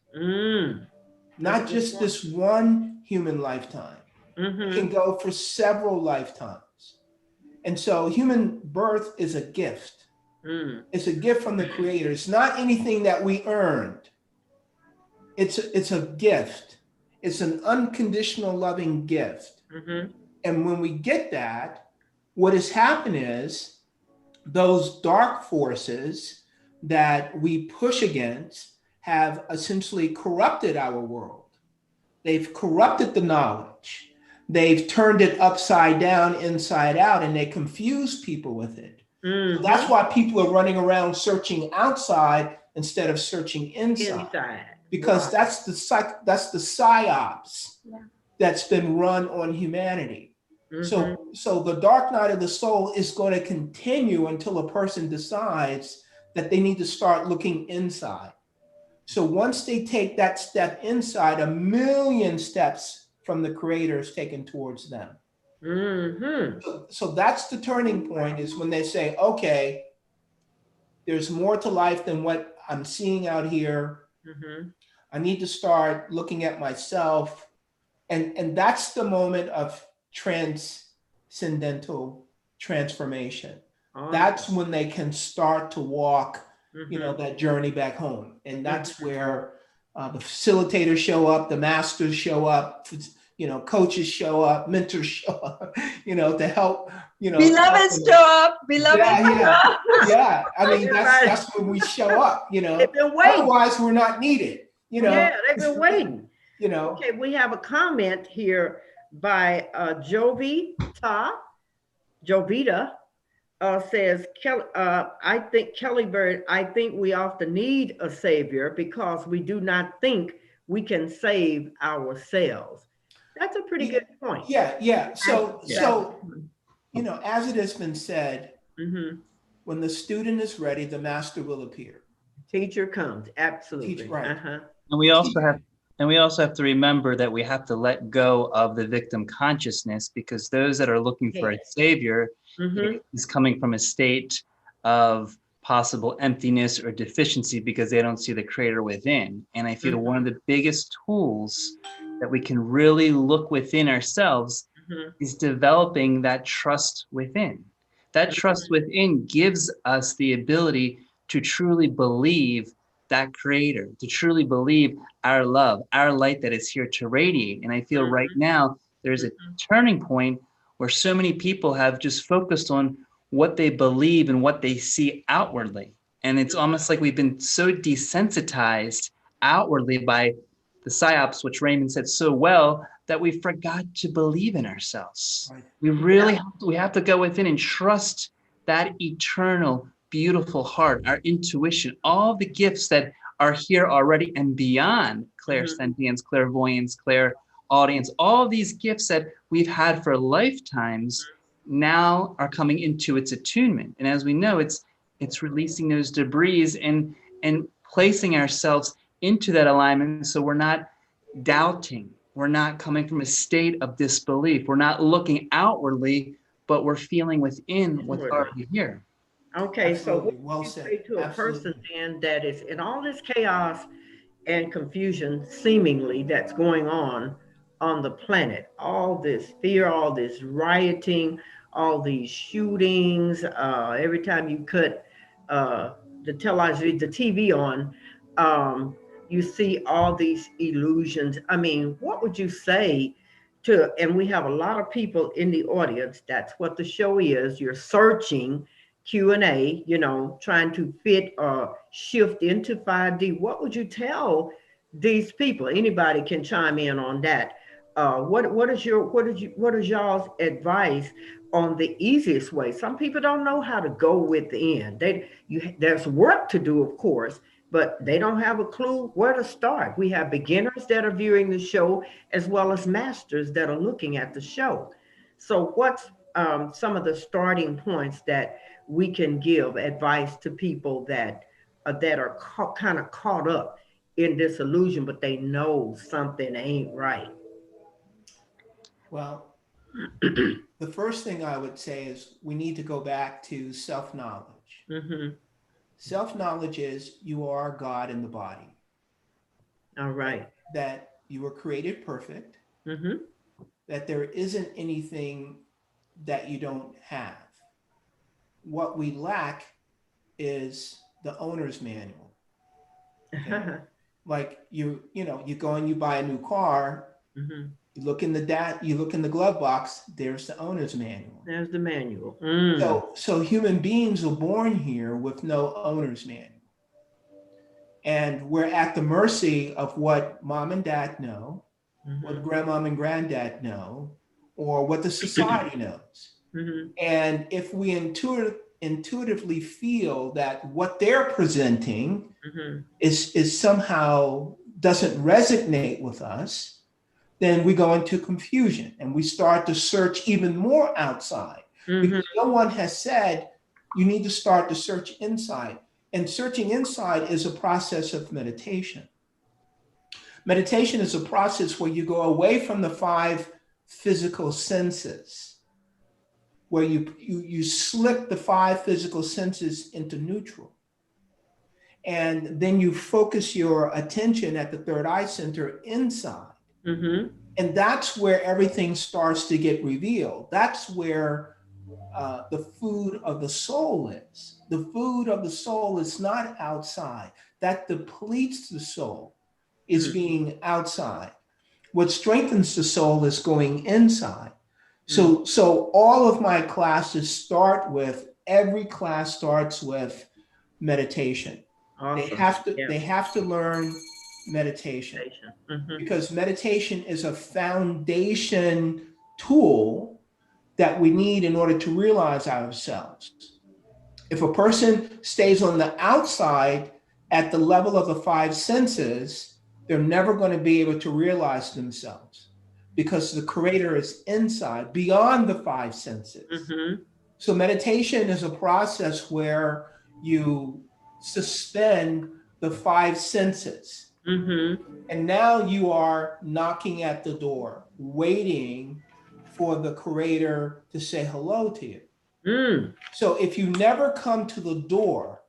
Not just this one human lifetime. It can go for several lifetimes. And so human birth is a gift. It's a gift from the Creator. It's not anything that we earned. It's a gift. It's an unconditional loving gift. And when we get that, what has happened is those dark forces that we push against have essentially corrupted our world. They've corrupted the knowledge. They've turned it upside down, inside out, and they confuse people with it. So that's why people are running around searching outside instead of searching inside. Because that's the psyops that's been run on humanity. So the dark night of the soul is going to continue until a person decides that they need to start looking inside. So once they take that step inside, 1,000,000 steps from the Creator is taken towards them. So that's the turning point, is when they say, okay, there's more to life than what I'm seeing out here. I need to start looking at myself. And that's the moment of transcendental transformation. That's when they can start to walk, that journey back home. And that's where the facilitators show up, the masters show up, coaches show up, mentors show up, to help, Beloveds show up, Yeah. I mean, that's when we show up, They've been waiting. Otherwise we're not needed, Yeah, they've been waiting. Okay, we have a comment here by Jovita says, I think Kelly Bird, I think we often need a savior because we do not think we can save ourselves. That's a pretty good point. Yeah. So as it has been said, when the student is ready, the master will appear. Teacher comes, absolutely. Right. And we also have to remember that we have to let go of the victim consciousness, because those that are looking for a savior is coming from a state of possible emptiness or deficiency because they don't see the Creator within. And I feel one of the biggest tools that we can really look within ourselves is developing that trust within. That trust within gives us the ability to truly believe that Creator, to truly believe our love, our light that is here to radiate. And I feel right now there's a turning point where so many people have just focused on what they believe and what they see outwardly. And it's almost like we've been so desensitized outwardly by the psyops, which Raymond said so well, that we forgot to believe in ourselves. Right. We really have to go within and trust that eternal, beautiful heart, our intuition, all the gifts that are here already and beyond clairsentience, clairvoyance, clairaudience, all these gifts that we've had for lifetimes now are coming into its attunement. And as we know, it's releasing those debris and placing ourselves into that alignment, so we're not doubting. We're not coming from a state of disbelief. We're not looking outwardly, but we're feeling within what's already here. Okay, so Absolutely. what Well would you said. say to a person Absolutely. then that is in all this chaos and confusion seemingly that's going on the planet, all this fear, all this rioting, all these shootings, every time you cut the television, the TV on, you see all these illusions. I mean, what would you say to, and we have a lot of people in the audience, that's what the show is, you're searching Q&A, you know, trying to fit or shift into 5D. What would you tell these people? Anybody can chime in on that. What is y'all's advice on the easiest way? Some people don't know how to go within. There's work to do, of course, but they don't have a clue where to start. We have beginners that are viewing the show as well as masters that are looking at the show. So what's some of the starting points that we can give advice to people that are kind of caught up in this illusion, but they know something ain't right? Well, the first thing I would say is we need to go back to self-knowledge. Mm-hmm. Self-knowledge is you are God in the body. All right. That you were created perfect. Mm-hmm. That there isn't anything that you don't have. What we lack is the owner's manual. Okay? Like you go and you buy a new car. Mm-hmm. You look in the glove box. There's the owner's manual. There's the manual. Mm. So human beings are born here with no owner's manual, and we're at the mercy of what mom and dad know, Mm-hmm. what grandmom and granddad know, or what the society knows. Mm-hmm. And if we intuitively feel that what they're presenting Mm-hmm. is somehow doesn't resonate with us, then we go into confusion and we start to search even more outside. Mm-hmm. Because no one has said you need to start to search inside. And searching inside is a process of meditation. Meditation is a process where you go away from the 5 physical senses, where you slip the 5 physical senses into neutral. And then you focus your attention at the third eye center inside. Mm-hmm. And that's where everything starts to get revealed. That's where the food of the soul is. The food of the soul is not outside. That depletes the soul is being outside. What strengthens the soul is going inside. So all of my classes every class starts with meditation. Awesome. They have to learn meditation. Mm-hmm. Because meditation is a foundation tool that we need in order to realize ourselves. If a person stays on the outside at the level of the 5 senses, they're never going to be able to realize themselves, because the creator is inside, beyond the 5 senses. Mm-hmm. So meditation is a process where you suspend the 5 senses. Mm-hmm. And now you are knocking at the door, waiting for the creator to say hello to you. Mm. So if you never come to the door,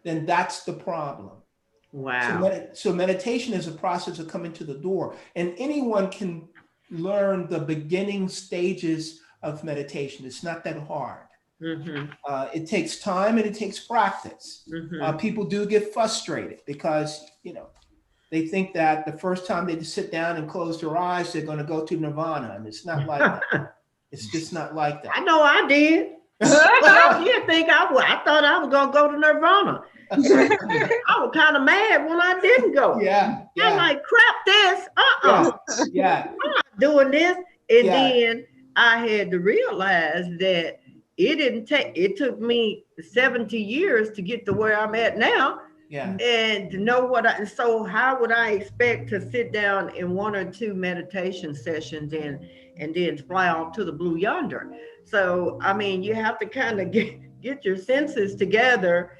then that's the problem. Wow. So meditation is a process of coming to the door, and anyone can learn the beginning stages of meditation. It's not that hard. Mm-hmm. It takes time and it takes practice. Mm-hmm. People do get frustrated because, they think that the first time they sit down and close their eyes, they're going to go to nirvana. And it's not like that. It's just not like that. I know I did. I did think I would. I thought I was going to go to nirvana. I was kind of mad when I didn't go. Yeah. I'm like, crap this. Yeah. I'm not doing this. And then I had to realize that it took me 70 years to get to where I'm at now. Yeah. And to know so how would I expect to sit down in 1 or 2 meditation sessions and then fly off to the blue yonder? So, I mean, you have to kind of get your senses together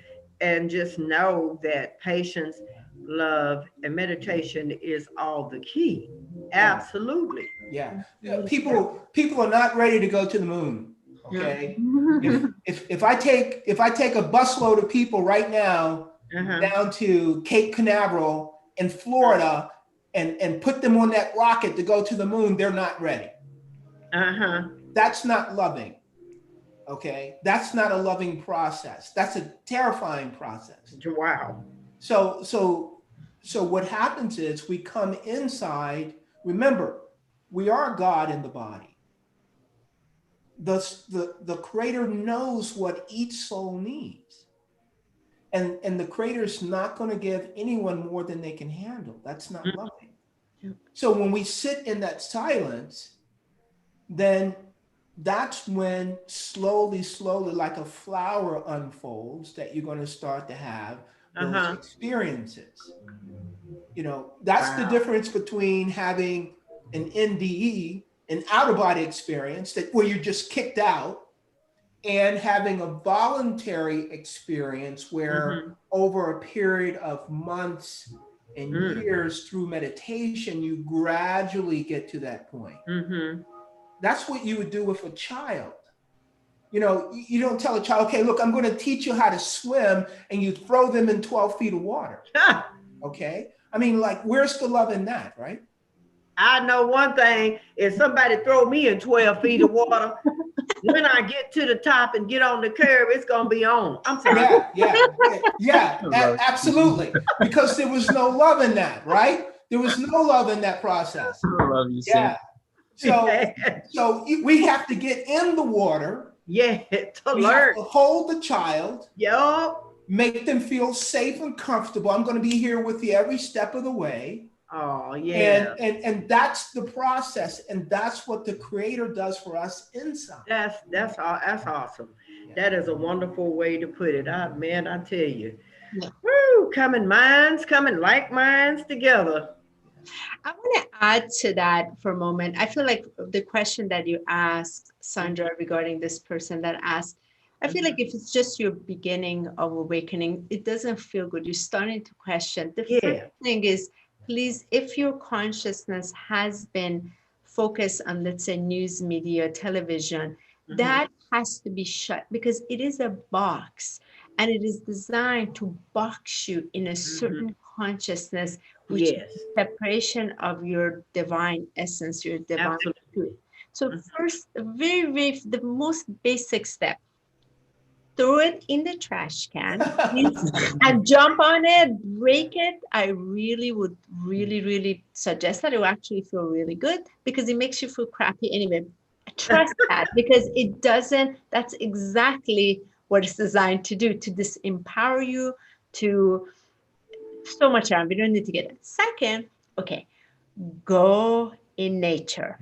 and just know that patience, love, and meditation is all the key. Absolutely. Yeah. People are not ready to go to the moon. Okay. If I take a busload of people right now down to Cape Canaveral in Florida and put them on that rocket to go to the moon, they're not ready. That's not loving. Okay. That's not a loving process. That's a terrifying process. Wow. So what happens is we come inside. Remember, we are God in the body. The creator knows what each soul needs. And the creator's not going to give anyone more than they can handle. That's not loving. So when we sit in that silence, then that's when slowly, like a flower unfolds, that you're going to start to have those experiences. You know, that's the difference between having an NDE, an out-of-body experience where you're just kicked out, and having a voluntary experience where over a period of months and years through meditation, you gradually get to that point. That's what you would do with a child. You know, you don't tell a child, okay, look, I'm going to teach you how to swim, and you throw them in 12 feet of water. Okay. I mean, like, where's the love in that, right? I know one thing, if somebody throw me in 12 feet of water, when I get to the top and get on the curb, it's going to be on. I'm sorry. Yeah, absolutely. Because there was no love in that, right? There was no love in that process. I love you, yeah. So we have to get in the water. Yeah, to we learn. Have to hold the child. Yup. Make them feel safe and comfortable. I'm going to be here with you every step of the way. Oh, yeah. And that's the process. And that's what the creator does for us inside. That's awesome. Yeah. That is a wonderful way to put it. Man, I tell you. Yeah. Woo, coming like minds together. I want to add to that for a moment. I feel like the question that you asked, Sandra, regarding this person that asked, I feel like if it's just your beginning of awakening, it doesn't feel good. You're starting to question. The first thing is, please, if your consciousness has been focused on, let's say, news media, television, that has to be shut, because it is a box and it is designed to box you in a certain consciousness, which is separation of your divine essence, your divine truth. So first, the most basic step, throw it in the trash can and jump on it, break it. I really would really suggest that. It will actually feel really good, because it makes you feel crappy anyway. Trust that, because it doesn't, that's exactly what it's designed to do, to disempower you, to so much around. We don't need to get it. Second, okay, go in nature,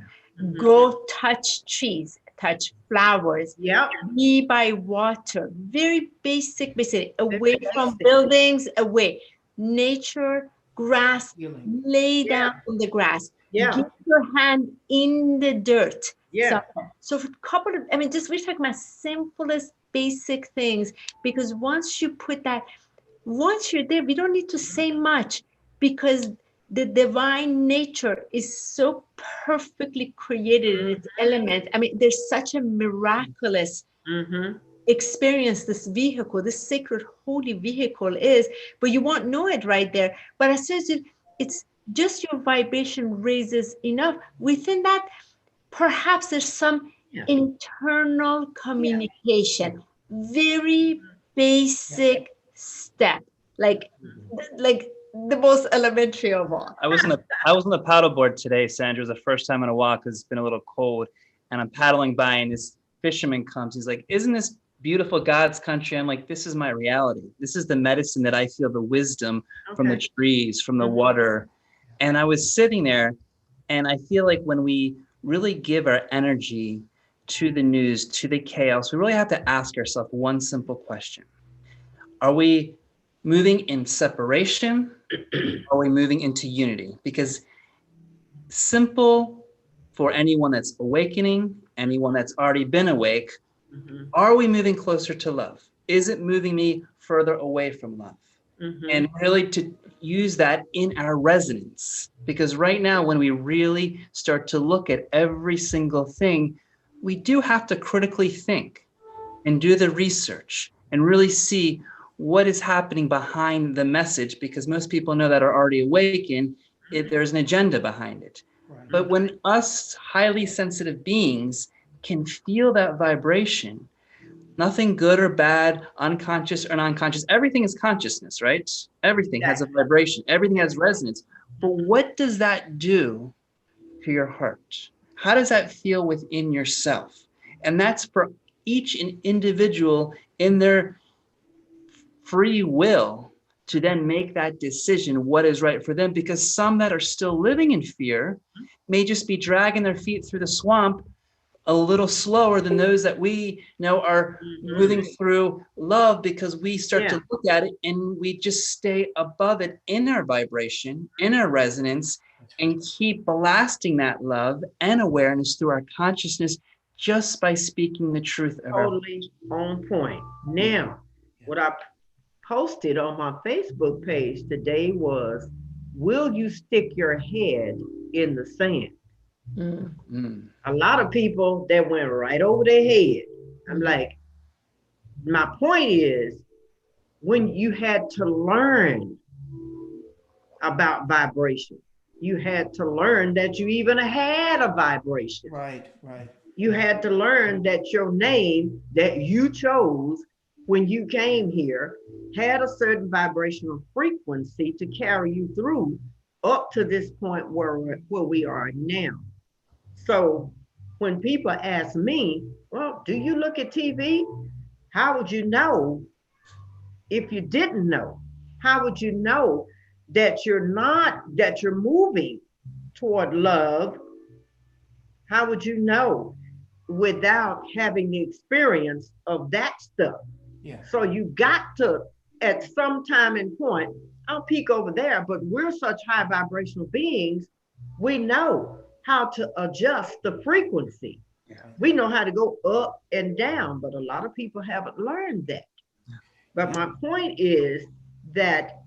go touch trees, touch flowers, be by water, very basic, away from buildings, away, nature, grass, lay down in the grass, get your hand in the dirt. So for a couple of, we're talking about simplest basic things, because once you put that, once you're there, we don't need to say much, because the divine nature is so perfectly created in its element. There's such a miraculous experience this vehicle, this sacred holy vehicle is, but you won't know it right there. But as soon as it's just your vibration raises enough, within that, perhaps there's some internal communication, very basic step, like the most elementary of all. I was on the paddleboard today, Sandra. It was the first time on a walk because it's been a little cold, and I'm paddling by, and this fisherman comes. He's like, "Isn't this beautiful, God's country?" I'm like, "This is my reality. This is the medicine that I feel, the wisdom from the trees, from the water." And I was sitting there, and I feel like when we really give our energy to the news, to the chaos, we really have to ask ourselves one simple question. Are we moving in separation? Or are we moving into unity? Because simple for anyone that's awakening, anyone that's already been awake, are we moving closer to love? Is it moving me further away from love? And really to use that in our resonance. Because right now, when we really start to look at every single thing, we do have to critically think and do the research and really see what is happening behind the message, because most people know that are already awakened, there's an agenda behind it. Right. But when us highly sensitive beings can feel that vibration, nothing good or bad, unconscious or non-conscious, everything is consciousness, right? Everything has a vibration, everything has resonance. But what does that do to your heart? How does that feel within yourself? And that's for each individual in their free will to then make that decision what is right for them, because some that are still living in fear may just be dragging their feet through the swamp a little slower than those that we know are moving through love, because we start to look at it and we just stay above it in our vibration, in our resonance, and keep blasting that love and awareness through our consciousness just by speaking the truth of our Totally on point. Now, what I posted on my Facebook page today was, will you stick your head in the sand? A lot of people that went right over their head. I'm like, my point is, when you had to learn about vibration, you had to learn that you even had a vibration. Right. You had to learn that your name that you chose when you came here had a certain vibrational frequency to carry you through up to this point where we are now. So when people ask me, well, do you look at TV? How would you know if you didn't know? How would you know that you're moving toward love? How would you know without having the experience of that stuff? Yeah. So you got to, at some time and point, I'll peek over there, but we're such high vibrational beings, we know how to adjust the frequency. Yeah. We know how to go up and down, but a lot of people haven't learned that. But my point is that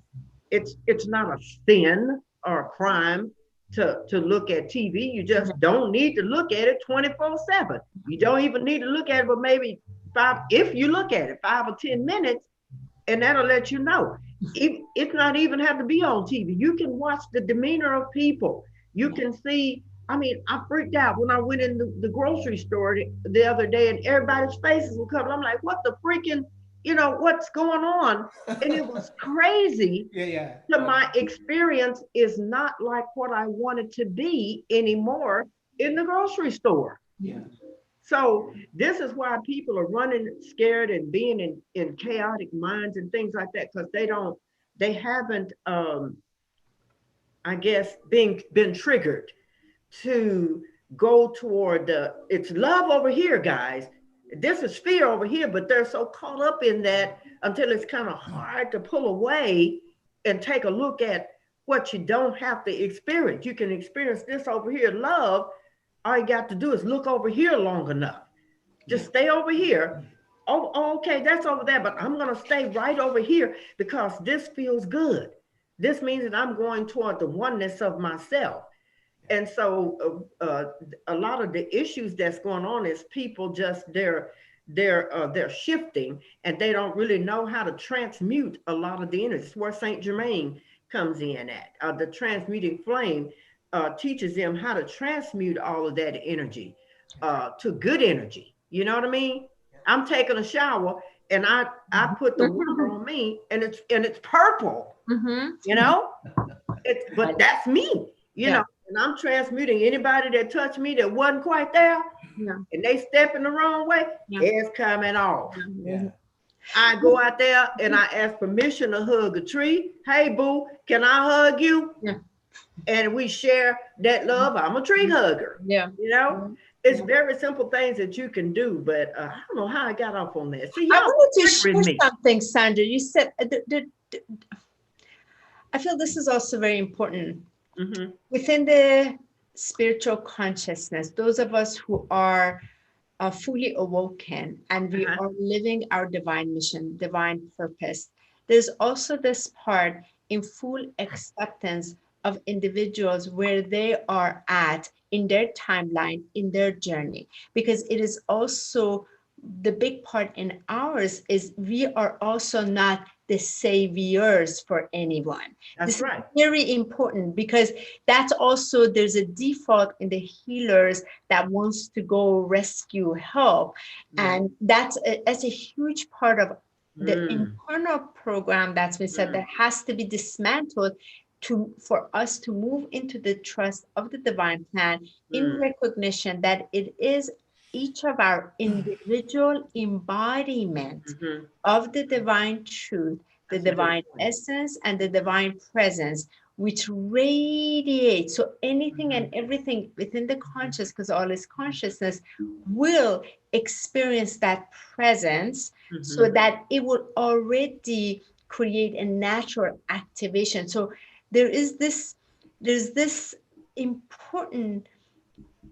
it's not a sin or a crime to look at TV. You just don't need to look at it 24/7. You don't even need to look at it, but maybe if you look at it 5 or 10 minutes, and that'll let you know. It's not even have to be on TV. You can watch the demeanor of people. You can see, I mean, I freaked out when I went in the grocery store the other day and everybody's faces were covered. I'm like, what the freaking, what's going on? And it was crazy. So my experience is not like what I wanted to be anymore in the grocery store. Yeah. So this is why people are running scared and being in chaotic minds and things like that, because they haven't, I guess, been triggered to go toward it's love over here, guys. This is fear over here, but they're so caught up in that until it's kind of hard to pull away and take a look at what you don't have to experience. You can experience this over here, love. All you got to do is look over here long enough. Just stay over here. Oh, okay, that's over there, but I'm going to stay right over here because this feels good. This means that I'm going toward the oneness of myself. And so a lot of the issues that's going on is people just they're shifting and they don't really know how to transmute a lot of the energy. It's where Saint Germain comes in at. The transmuting flame teaches them how to transmute all of that energy to good energy. You know what I mean? I'm taking a shower and I put the water on me and it's purple. But that's me, you know. And I'm transmuting anybody that touched me that wasn't quite there, and they step in the wrong way, it's coming off. I go out there and I ask permission to hug a tree. Hey, boo, can I hug you? And we share that love. I'm a tree hugger. It's very simple things that you can do, but I don't know how I got off on that. See, I wanted to share something, Sandra. You said, I feel this is also very important. Within the spiritual consciousness, those of us who are fully awoken and we are living our divine mission, divine purpose, there's also this part in full acceptance of individuals where they are at in their timeline, in their journey, because it is also the big part in ours is we are also not the saviors for anyone. That's This right. is very important because that's also, there's a default in the healers that wants to go rescue help. And that's a huge part of the internal program that's been said that has to be dismantled for us to move into the trust of the divine plan in recognition that it is each of our individual embodiment of the divine truth, the divine essence, and the divine presence, which radiates. So anything and everything within the conscious, because all is consciousness, will experience that presence so that it will already create a natural activation. So there's this important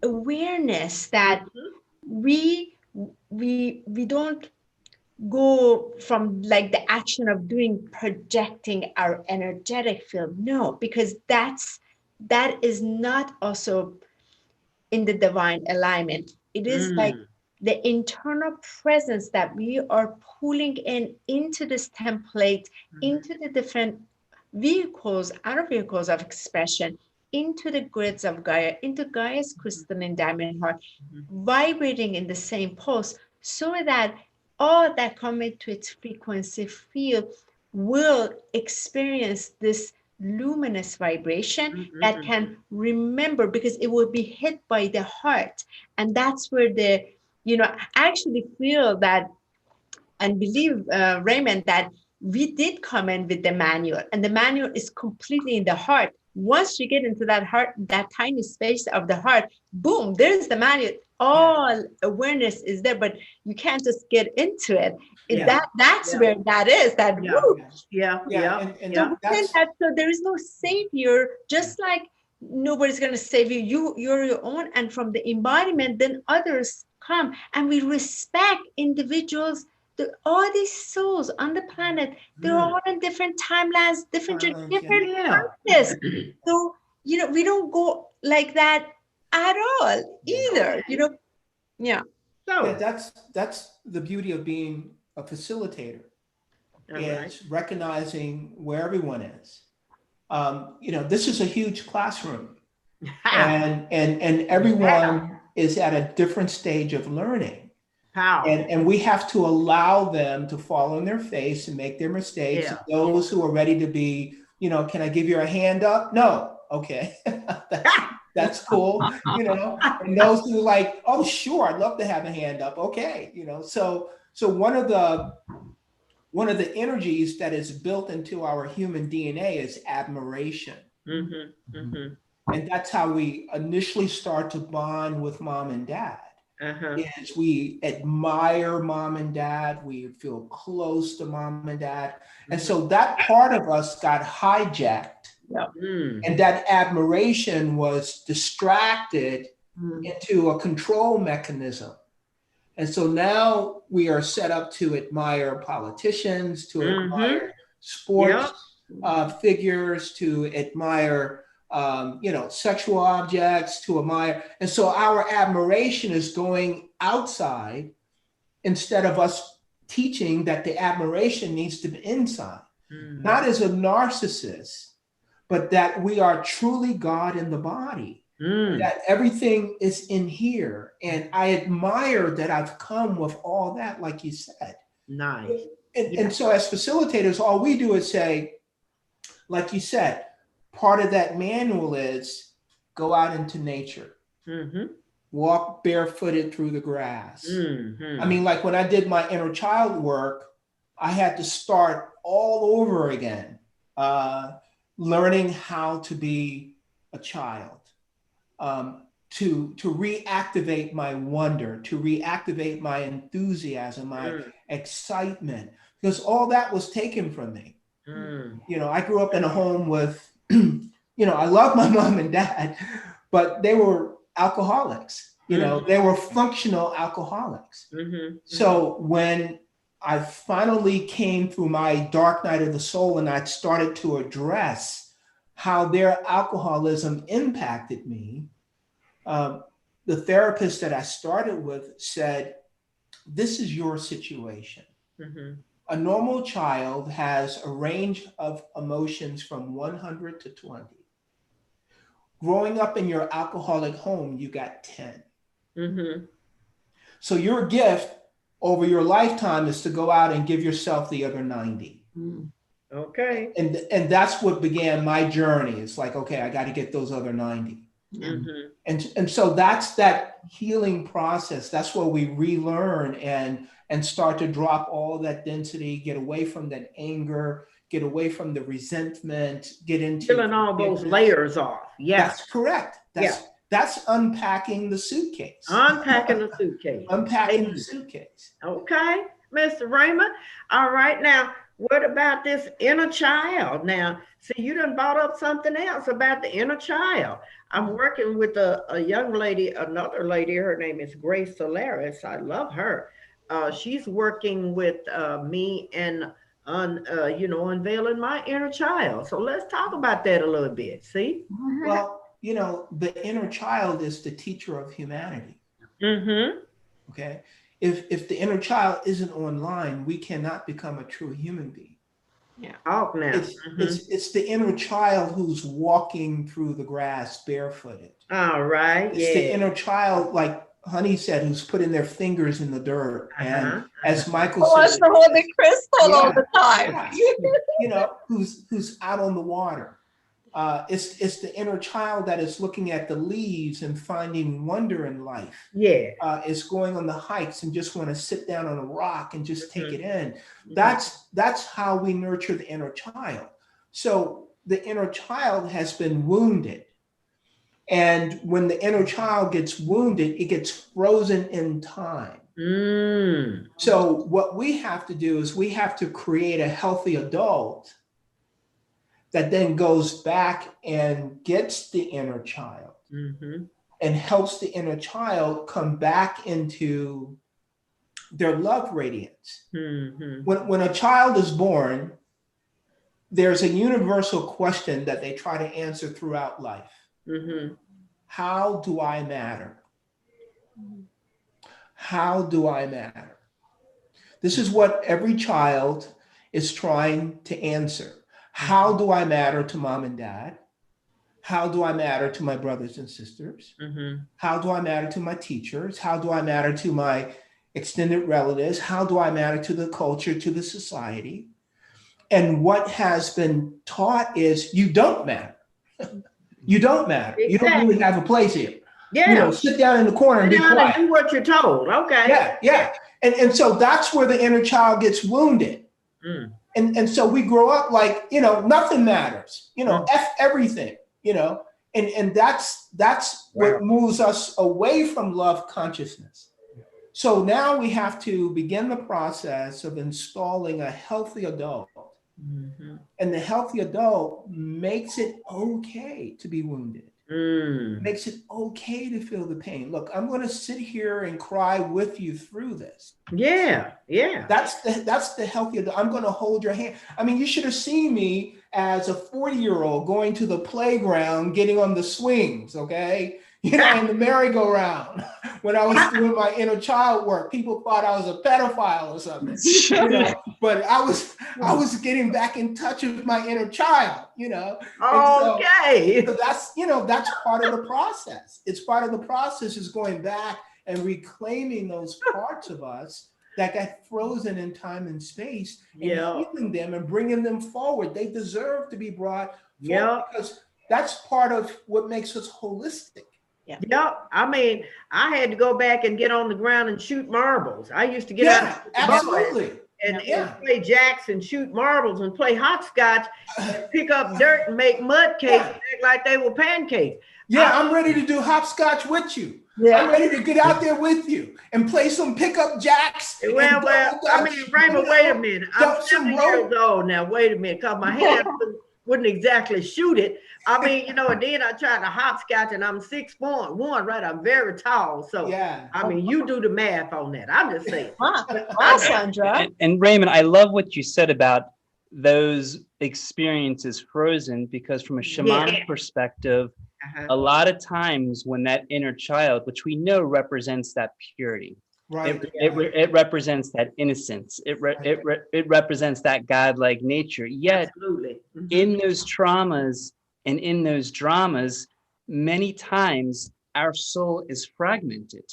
awareness that we don't go from like the action of doing projecting our energetic field. No, because that is not also in the divine alignment. It is like the internal presence that we are pulling into this template, into the different vehicles, outer vehicles of expression, into the grids of Gaia, into Gaia's crystalline diamond heart, vibrating in the same pulse, so that all that come into its frequency field will experience this luminous vibration that can remember, because it will be hit by the heart. And that's where I actually feel that and believe, Raymond, that we did come in with the manual, and the manual is completely in the heart. Once you get into that heart, that tiny space of the heart, boom, there's the manual. All awareness is there, but you can't just get into it. That's where that is. That So there is no savior. Just like nobody's going to save you. You're your own, and from the embodiment, then others come, and we respect individuals. All these souls on the planet, they're all in different timelines, different practice. So, we don't go like that at all either, So that's the beauty of being a facilitator. It's recognizing where everyone is. This is a huge classroom, and everyone is at a different stage of learning. And we have to allow them to fall on their face and make their mistakes. And those who are ready to be, can I give you a hand up? No. Okay. That's cool. And those who are like, oh, sure, I'd love to have a hand up. Okay. So one of the energies that is built into our human DNA is admiration. And that's how we initially start to bond with mom and dad. Is we admire mom and dad, we feel close to mom and dad, and so that part of us got hijacked, and that admiration was distracted into a control mechanism. And so now we are set up to admire politicians, to admire sports figures, to admire sexual objects, to admire. And so our admiration is going outside instead of us teaching that the admiration needs to be inside. Not as a narcissist, but that we are truly God in the body, that everything is in here. And I admire that I've come with all that, like you said. Nice. And so as facilitators, all we do is say, like you said, part of that manual is go out into nature, walk barefooted through the grass. I mean, like when I did my inner child work, I had to start all over again, learning how to be a child, to reactivate my wonder, to reactivate my enthusiasm, my excitement, because all that was taken from me. I grew up in a home with, I love my mom and dad, but they were alcoholics. They were functional alcoholics. So when I finally came through my dark night of the soul and I started to address how their alcoholism impacted me, The therapist that I started with said, this is your situation. Mm-hmm. A normal child has a range of emotions from 100 to 20. Growing up in your alcoholic home, you got 10. Mm-hmm. So your gift over your lifetime is to go out and give yourself the other 90. Okay. And that's what began my journey. It's like, okay, I got to get those other 90. Mm-hmm. And so that's that healing process. That's where we relearn and start to drop all that density, get away from that anger, get away from the resentment, get into Peeling all those layers off. Yeah. That's correct. That's unpacking the suitcase. Unpacking the suitcase. Unpacking the suitcase. Okay, Mr. Raymond. All right, now, what about this inner child? Now, see, you done brought up something else about the inner child. I'm working with a young lady, another lady, her name is Grace Solaris. I love her. She's working with me and unveiling my inner child. So let's talk about that a little bit. See? Well, the inner child is the teacher of humanity. Mm-hmm. Okay. If the inner child isn't online, we cannot become a true human being. Yeah. Oh, now. It's the inner child who's walking through the grass barefooted. All right. It's the inner child, like Honey said, who's putting their fingers in the dirt. And as Michael said, the holy crystal all the time. Who's out on the water. It's the inner child that is looking at the leaves and finding wonder in life. Yeah. It's going on the hikes and just want to sit down on a rock and just take it in. That's how we nurture the inner child. So the inner child has been wounded. And when the inner child gets wounded, it gets frozen in time. So what we have to do is we have to create a healthy adult that then goes back and gets the inner child and helps the inner child come back into their love radiance. When a child is born, there's a universal question that they try to answer throughout life. How do I matter? How do I matter? This is what every child is trying to answer. How do I matter to mom and dad? How do I matter to my brothers and sisters? How do I matter to my teachers? How do I matter to my extended relatives? How do I matter to the culture, to the society? And what has been taught is you don't matter. You don't matter. Exactly. You don't really have a place here. Yeah. Sit down in the corner and be quiet. Do what you're told. Okay. Yeah. And so that's where the inner child gets wounded. And so we grow up like, nothing matters, F everything, and that's what moves us away from love consciousness. So now we have to begin the process of installing a healthy adult. And the healthy adult makes it okay to be wounded. Makes it okay to feel the pain. Look, I'm going to sit here and cry with you through this. Yeah. That's the healthy adult. I'm going to hold your hand. I mean, you should have seen me as a 40-year-old going to the playground, getting on the swings, okay? In the merry-go-round. When I was doing my inner child work, people thought I was a pedophile or something. But I was getting back in touch with my inner child, Okay. So that's part of the process. It's part of the process is going back and reclaiming those parts of us that got frozen in time and space and healing them and bringing them forward. They deserve to be brought forward because that's part of what makes us holistic. I mean, I had to go back and get on the ground and shoot marbles. I used to get out absolutely. And play jacks and shoot marbles and play hopscotch and pick up dirt and make mud cakes and act like they were pancakes. I'm ready to do hopscotch with you. I'm ready to get out there with you and play some pickup jacks. Well, Raymond, wait a minute. I'm 7 years old now. Wait a minute, because my hands wouldn't exactly shoot it. I mean, and then I tried to hopscotch and I'm 6'1", right? I'm very tall. So, I mean, you do the math on that. I'm just saying. Wow, Sandra. And Raymond, I love what you said about those experiences frozen, because from a shamanic perspective, a lot of times when that inner child, which we know represents that purity, Right. it represents that innocence, it represents that godlike nature. Yet Absolutely. in those traumas and in those dramas, many times our soul is fragmented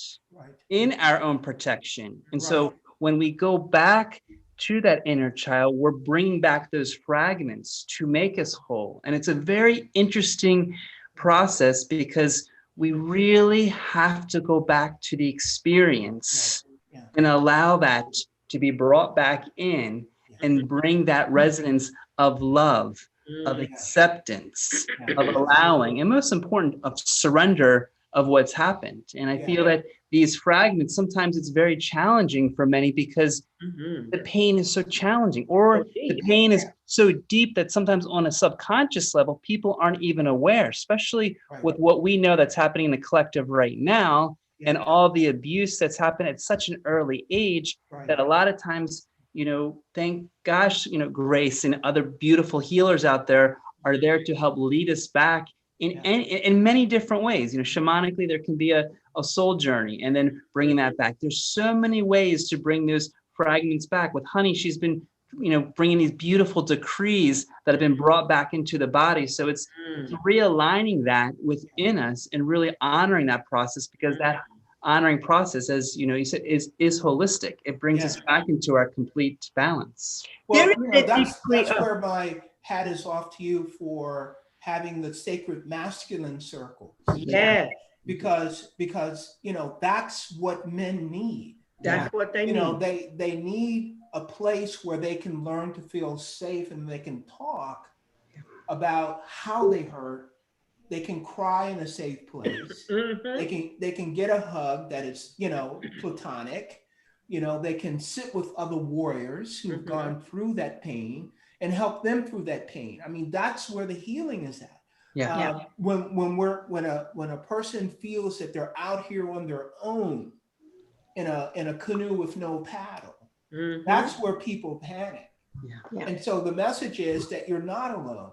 in our own protection. And so when we go back to that inner child, we're bringing back those fragments to make us whole. And it's a very interesting process because we really have to go back to the experience and allow that to be brought back in and bring that resonance of love, of acceptance, of allowing, and most important, of surrender of what's happened. And I feel that these fragments, sometimes it's very challenging for many because the pain is so challenging, or the pain is so deep that sometimes on a subconscious level, people aren't even aware, especially with what we know that's happening in the collective right now and all the abuse that's happened at such an early age that a lot of times, you know, thank gosh, you know, Grace and other beautiful healers out there are there to help lead us back in many different ways. You know, shamanically, there can be a soul journey and then bringing that back. There's so many ways to bring those fragments back. With Honey, she's been, you know, bringing these beautiful decrees that have been brought back into the body. So it's realigning that within us and really honoring that process, because that honoring process, as you know, you said, is holistic. It brings us back into our complete balance. Well, you know, that's where my hat is off to you for having the sacred masculine circle. Because you know, that's what men need. That's what they need. You know, they need a place where they can learn to feel safe and they can talk about how they hurt. They can cry in a safe place. They can get a hug that is, you know, platonic. You know, they can sit with other warriors who have gone through that pain and help them through that pain. I mean, that's where the healing is at. When a person feels that they're out here on their own in a canoe with no paddle, that's where people panic. And so the message is that you're not alone.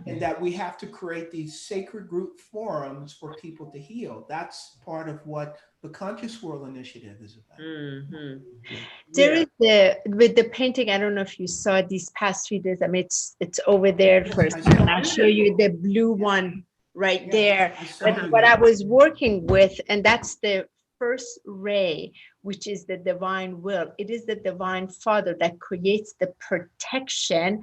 And that we have to create these sacred group forums for people to heal. That's part of what the Conscious World Initiative is about. There is with the painting, I don't know if you saw these past 3 days. I mean, it's over there first, and I'll show you the blue one right there. But what I was working with, and that's the first ray, which is the divine will. It is the divine Father that creates the protection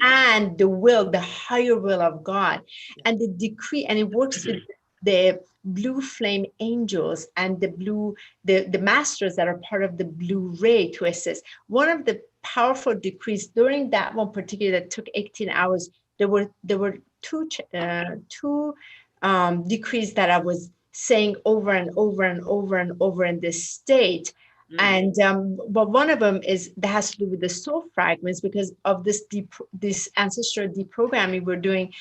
and the will, the higher will of God, and the decree, and it works with the blue flame angels and the masters that are part of the blue ray to assist. One of the powerful decrees during that one particular that took 18 hours, there were two decrees that I was saying over and over and over and over in this state. And but one of them that has to do with the soul fragments, because of this ancestral deprogramming we're doing.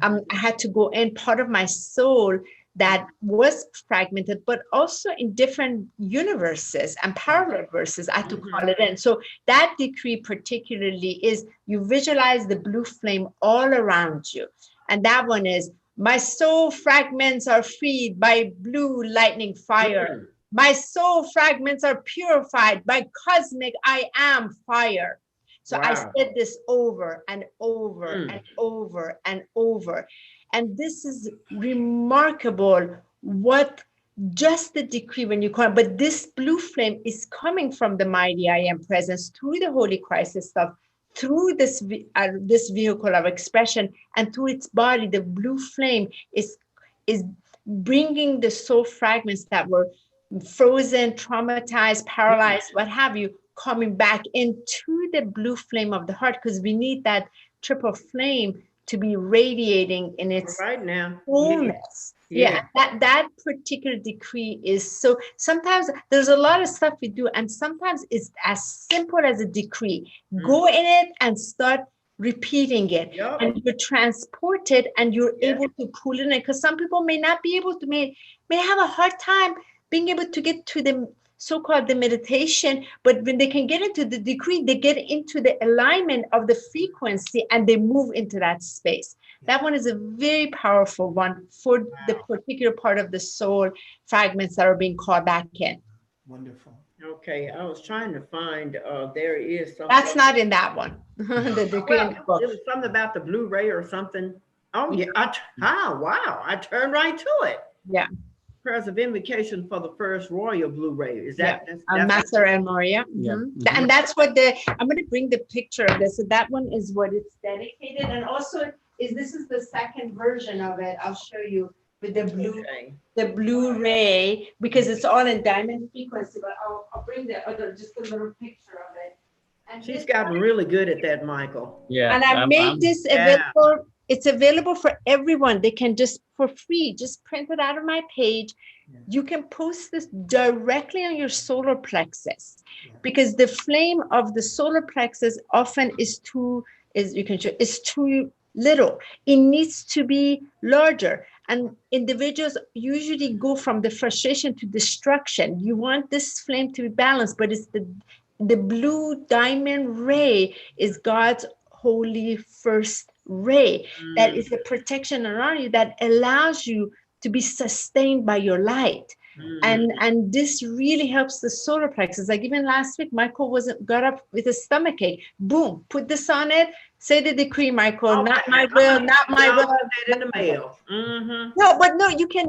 I had to go in part of my soul that was fragmented, but also in different universes and parallel verses, I had to call it in. So that decree particularly is you visualize the blue flame all around you. And that one is, my soul fragments are freed by blue lightning fire. My soul fragments are purified by cosmic I am fire. So I said this over and over and over and over. And this is remarkable what just the decree when you call it, but this blue flame is coming from the mighty I am presence through the Holy Crisis stuff, through this vehicle of expression, and through its body. The blue flame is bringing the soul fragments that were frozen, traumatized, paralyzed, what have you, coming back into the blue flame of the heart, because we need that triple flame to be radiating in its fullness. That particular decree is so, sometimes there's a lot of stuff we do, and sometimes it's as simple as a decree. Go in it and start repeating it, and you're transported and you're able to pull it in, because some people may not be able to, may have a hard time being able to get to so-called the meditation, but when they can get into the decree, they get into the alignment of the frequency and they move into that space. That one is a very powerful one for the particular part of the soul fragments that are being called back in. Wonderful. Okay, I was trying to find, there is something. That's not in that one. The decree in the book. It was something about the Blu-ray or something. Oh yeah, wow, I turned right to it. Yeah. Prayers of Invocation for the First Royal Blu-ray. Is that that's Master and Moria? Yeah. And that's what I'm going to bring the picture of this. So that one is what it's dedicated. And also this is the second version of it. I'll show you with the Blu-ray, because it's all in diamond frequency, but I'll bring the other, just a little picture of it. And She's gotten really good at that, Michael. Yeah. And I made this available. It's available for everyone. They can just for free, just print it out of my page. You can post this directly on your solar plexus, because the flame of the solar plexus often is too little. It needs to be larger. And individuals usually go from the frustration to destruction. You want this flame to be balanced, but it's the blue diamond ray is God's holy first ray. That is the protection around you that allows you to be sustained by your light. And this really helps the solar plexus. Like even last week, Michael got up with a stomach ache. Boom, put this on it. Say the decree, Michael. Not my will, not my will. In the mail. No, but no, you can.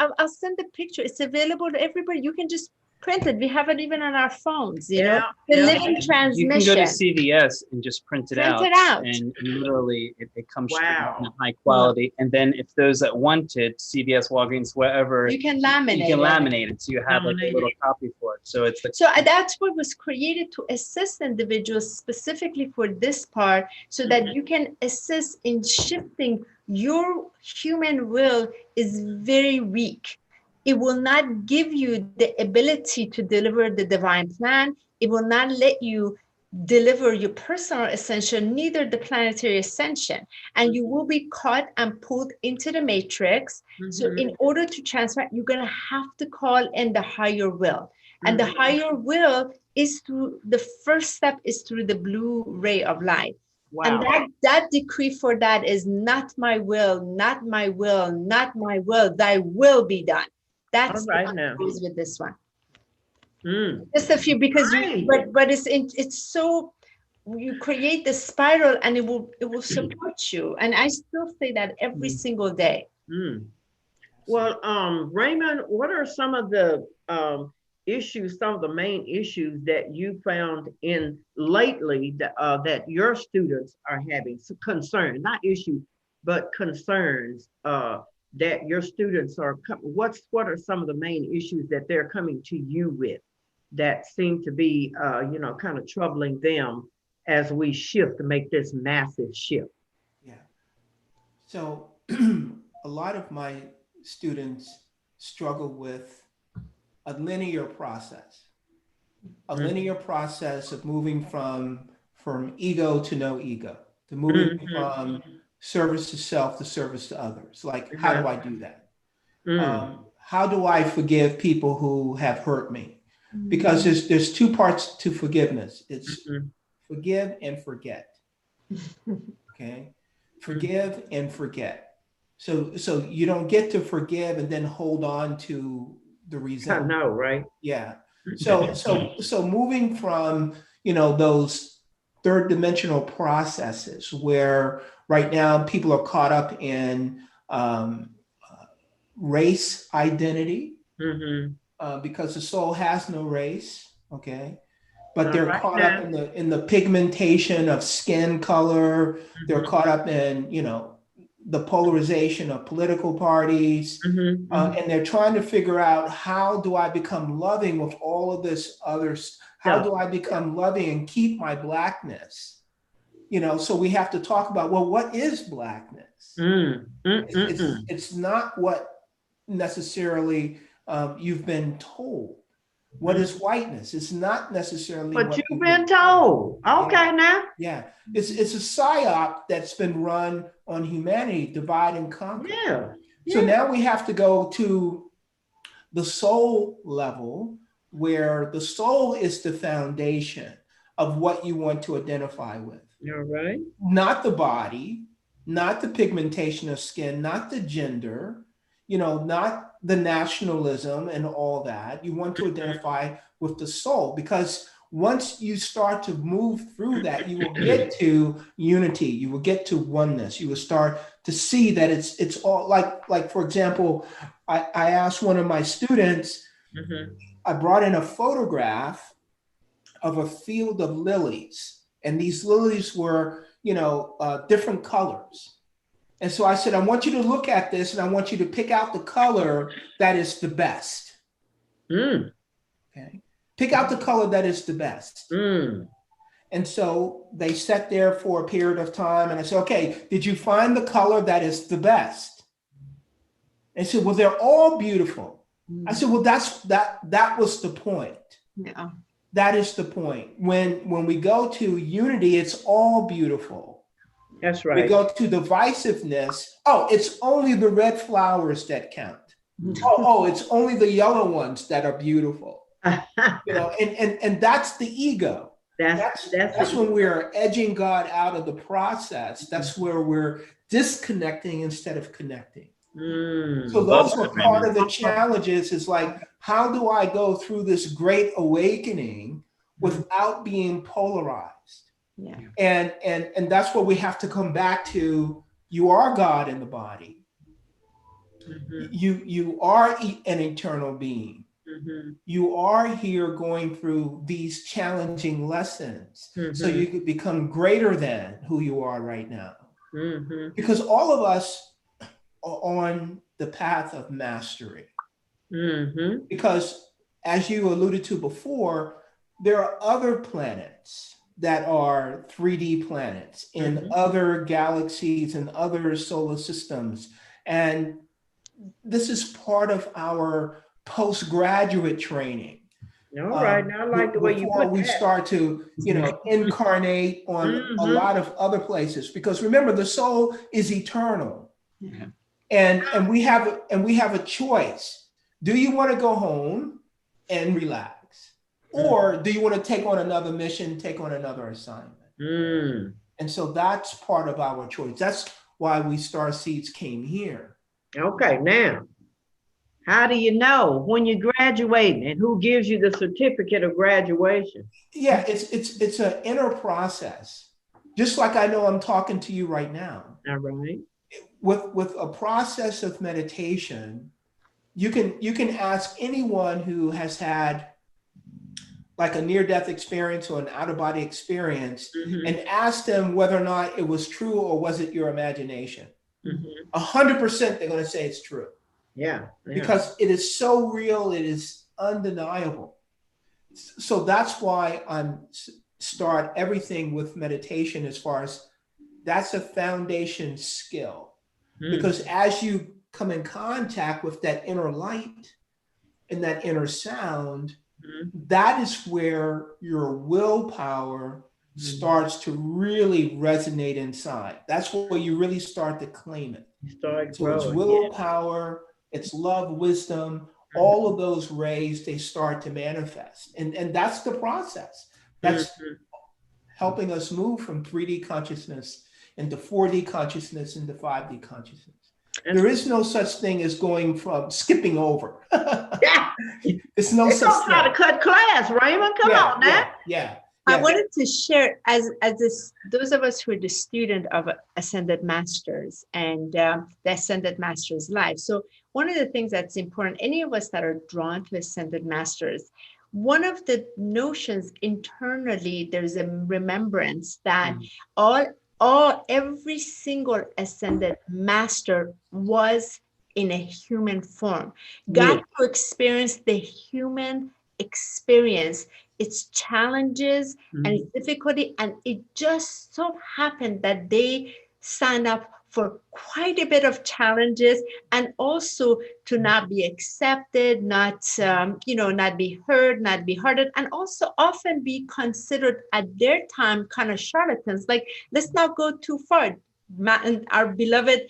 I'll send the picture. It's available to everybody. You can just print it. We have it even on our phones. You know, the living transmission. You can go to CVS and just print it out. And literally, it comes in high quality. And then if those that want it, CVS, Walgreens, wherever, you can laminate. You can laminate it, so you have like a little copy for it. So it's so that's what was created to assist individuals specifically for this part, so that you can assist in shifting. Your human will is very weak. It will not give you the ability to deliver the divine plan. It will not let you deliver your personal ascension, neither the planetary ascension. And you will be caught and pulled into the matrix. So in order to transfer, you're going to have to call in the higher will. And the higher will is through, the first step is through the blue ray of light. And that decree for that is not my will, not my will, not my will, thy will be done. That's right now with this one. Just a few, because but it's so, you create the spiral and it will support you. And I still say that every single day. Well, Raymond, what are some of the issues, some of the main issues that you found in lately that your students are having concerns, not issues, but concerns that your students are, what are some of the main issues that they're coming to you with that seem to be, kind of troubling them as we shift to make this massive shift? Yeah. So a lot of my students struggle with a linear process, of moving from ego to no ego, to moving from service to self to service to others. Like, how do I do that? How do I forgive people who have hurt me? Because there's two parts to forgiveness. It's forgive and forget. Okay, forgive and forget. So you don't get to forgive and then hold on to the resentment. I know, right? Yeah. So moving from those third dimensional processes where right now people are caught up in race identity because the soul has no race, okay? But they're caught up in the pigmentation of skin color. They're caught up in the polarization of political parties, and they're trying to figure out, how do I become loving with all of this other? How do I become loving and keep my Blackness? So we have to talk about, well, what is Blackness? It's not what necessarily you've been told. What is whiteness? It's not necessarily what you've been told. Okay, now. Yeah, it's a psyop that's been run on humanity, divide and conquer. So now we have to go to the soul level, where the soul is the foundation of what you want to identify with. All right. Not the body, not the pigmentation of skin, not the gender, not the nationalism and all that. You want to identify with the soul, because once you start to move through that, you will get to unity. You will get to oneness. You will start to see that it's all like for example, I asked one of my students, I brought in a photograph of a field of lilies, and these lilies were, different colors. And so I said, I want you to look at this and I want you to pick out the color that is the best. Okay. Pick out the color that is the best. And so they sat there for a period of time, and I said, okay, did you find the color that is the best? And they said, well, they're all beautiful. I said, well, that was the point. Yeah. That is the point. When we go to unity, it's all beautiful. That's right. We go to divisiveness. Oh, it's only the red flowers that count. Oh, it's only the yellow ones that are beautiful. And that's the ego. That's when we're edging God out of the process. That's where we're disconnecting instead of connecting. So those were part of the challenges, is like, how do I go through this great awakening without being polarized? Yeah. And that's what we have to come back to. You are God in the body. You are an eternal being. You are here going through these challenging lessons so you could become greater than who you are right now. Because all of us are on the path of mastery. Because as you alluded to before, there are other planets that are 3D planets in other galaxies and other solar systems. And this is part of our postgraduate training. All right. Now I like the way you put that. Before we start to, incarnate on a lot of other places, because remember, the soul is eternal. And we have a choice. Do you want to go home and relax? Or do you want to take on another mission, take on another assignment? And so that's part of our choice. That's why we Star Seeds came here. Okay, now, how do you know when you're graduating, and who gives you the certificate of graduation? Yeah, it's an inner process. Just like I know I'm talking to you right now. All right. With a process of meditation, you can ask anyone who has had like a near-death experience or an out-of-body experience, and ask them whether or not it was true or was it your imagination. 100% they're going to say it's true. Yeah. Because it is so real, it is undeniable. So that's why I'm start everything with meditation, as far as that's a foundation skill. Because as you come in contact with that inner light and that inner sound, that is where your willpower starts to really resonate inside. That's where you really start to claim it. So it's willpower, it's love, wisdom, all of those rays, they start to manifest. And that's the process. That's helping us move from 3D consciousness into 4D consciousness into 5D consciousness. There is no such thing as going from skipping over. It's no such thing. How to cut class, Raymond. Come on now. Yeah. I wanted to share, as those of us who are the student of Ascended Masters and the Ascended Masters life. So one of the things that's important, any of us that are drawn to Ascended Masters, one of the notions internally, there's a remembrance that every single Ascended Master was in a human form, got to experience the human experience, its challenges and its difficulty. And it just so happened that they signed up for quite a bit of challenges, and also to not be accepted, not be heard, not be heard, and also often be considered at their time kind of charlatans. Like, let's not go too far. Our beloved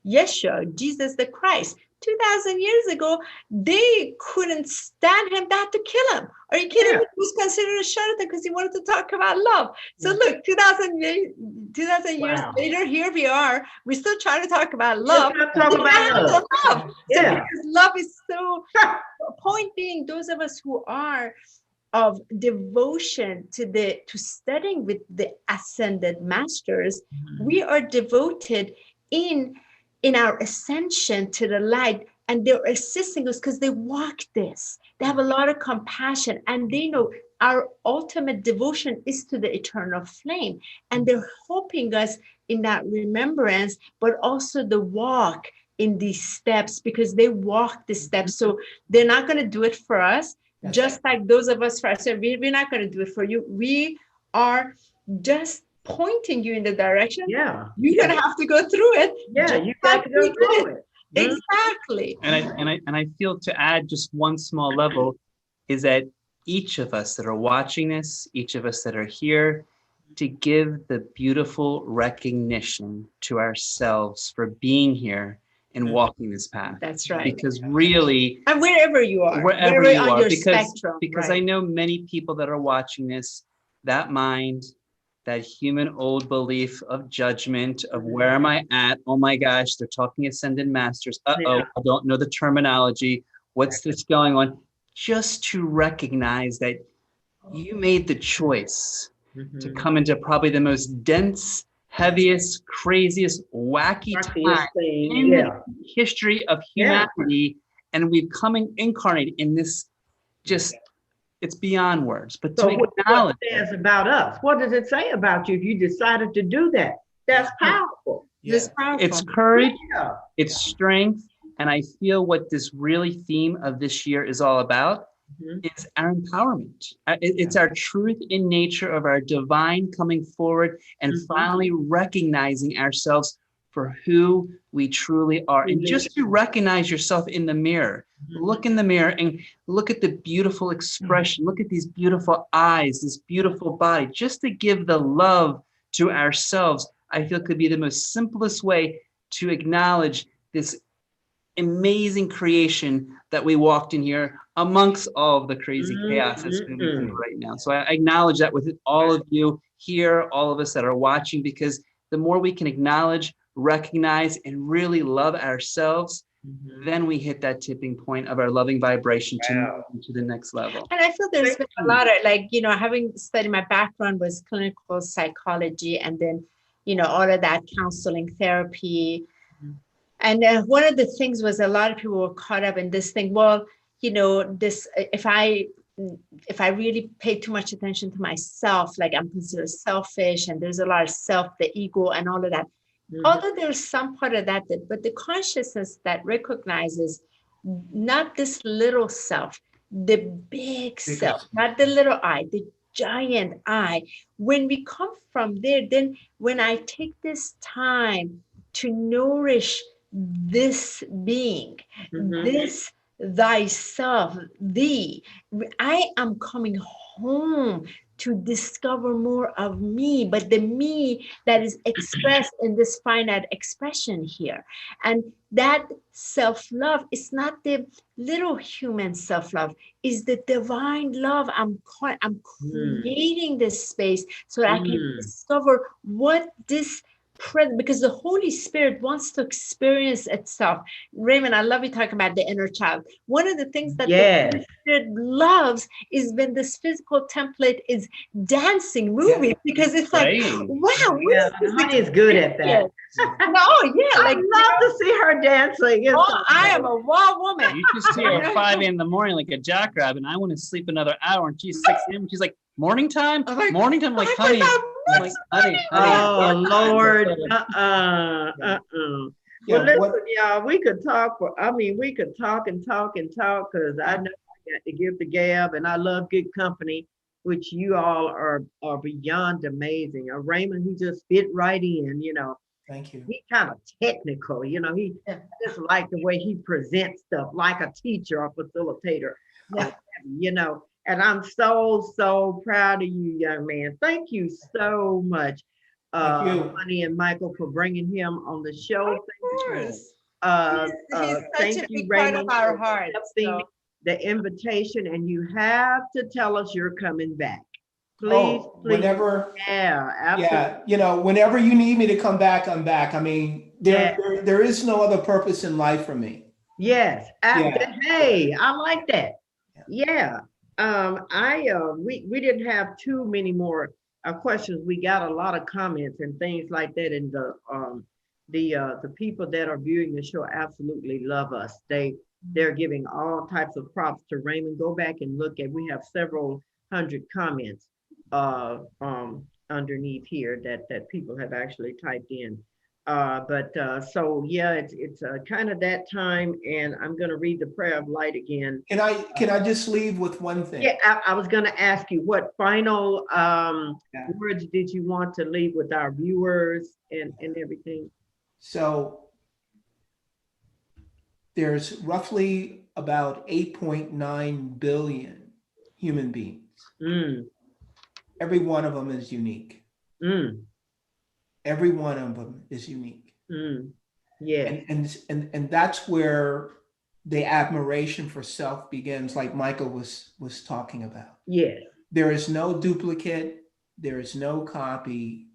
Yeshua, Jesus the Christ, 2,000 years ago, they couldn't stand him. They had to kill him. Are you kidding me? He was considered a charlatan because he wanted to talk about love. So look, 2,000 years later, here we are. We're still trying to talk about love. Talk about love. So because love is so, point being, those of us who are of devotion to studying with the ascended masters, we are devoted in our ascension to the light, and they're assisting us because they walk this. They have a lot of compassion, and they know our ultimate devotion is to the eternal flame, and they're helping us in that remembrance, but also the walk in these steps, because they walk the steps. So they're not going to do it for us. Just like those of us for ourselves, we're not going to do it for you. We are just pointing you in the direction. Yeah. You're going to have to go through it. Yeah, you got to go through it. Exactly. And I feel, to add just one small level, is that each of us that are watching this, each of us that are here, to give the beautiful recognition to ourselves for being here and walking this path. That's right. Because really, and wherever you are, wherever you on are, your because spectrum, I know many people that are watching this, that mind, that human old belief of judgment of where am I at? Oh my gosh, they're talking ascended masters. I don't know the terminology. What's this going on? Just to recognize that you made the choice to come into probably the most dense, heaviest, craziest, wacky time in the history of humanity, and we've come incarnate in this, just, it's beyond words. But so to what acknowledge it says about us, what does it say about you if you decided to do that? That's powerful. It's powerful. It's courage, it's strength, and I feel what this really theme of this year is all about. It's our empowerment. It's our truth in nature of our divine coming forward and finally recognizing ourselves for who we truly are. And just to recognize yourself in the mirror, look in the mirror and look at the beautiful expression. Look at these beautiful eyes, this beautiful body. Just to give the love to ourselves, I feel could be the most simplest way to acknowledge this amazing creation that we walked in here amongst all of the crazy chaos that's moving through right now. So I acknowledge that with all of you here, all of us that are watching, because the more we can acknowledge, recognize, and really love ourselves, then we hit that tipping point of our loving vibration to move to the next level. And I feel there's been a lot of, like, you know, having studied, my background was clinical psychology, and then, you know, all of that counseling, therapy. And one of the things was a lot of people were caught up in this thing. Well, you know, this, if I really pay too much attention to myself, like I'm considered selfish, and there's a lot of self, the ego and all of that. Although there's some part of that, but the consciousness that recognizes not this little self, the big self, not the little I, the giant I. When we come from there, then when I take this time to nourish this being, this thyself, thee, I am coming home to discover more of me, but the me that is expressed in this finite expression here. And that self-love is not the little human self-love, is the divine love. I'm creating this space so that I can discover what this present, because the Holy Spirit wants to experience itself. Raymond, I love you talking about the inner child. One of the things that the Holy Spirit loves is when this physical template is dancing, moving, because it's like, wow, Honey is good at that. Like, I love to see her dancing. I am a wild woman. You just see her at 5 a.m. in the morning like a jackrabbit, and I want to sleep another hour, and she's 6 a.m. She's like, morning time? Morning time? Like, honey. Like, honey. Oh, Lord. Well, listen, y'all, we could talk we could talk and talk and talk, because I know I got to give the gab, and I love good company, which you all are beyond amazing. Raymond, he just fit right in, you know. Thank you. He's kind of technical, you know. He just like the way he presents stuff, like a teacher or facilitator, you know. And I'm so proud of you, young man. Thank you so much, Thank you, Honey and Michael, for bringing him on the show. He's such Thank a you, big part of Raymond, our for hearts. accepting So. the invitation, and you have to tell us you're coming back. Please, Oh, please. whenever, Yeah, absolutely. yeah, you know, whenever you need me to come back, I'm back. I mean, Yeah. there is no other purpose in life for me. Yes. Yeah. Hey, I like that. Yeah. We didn't have too many more questions. We got a lot of comments and things like that, and the people that are viewing the show absolutely love us. They're giving all types of props to Raymond. Go back and look at. We have several hundred comments underneath here that people have actually typed in. So yeah, it's kind of that time, and I'm going to read the prayer of light again. Can I just leave with one thing? Yeah, I was going to ask you what final words did you want to leave with our viewers and everything? So there's roughly about 8.9 billion human beings. Mm, Every one of them is unique. mm, Every one of them is unique. mm. Yeah. And that's where the admiration for self begins, like Michael was talking about. Yes. There is no duplicate, there is no copy.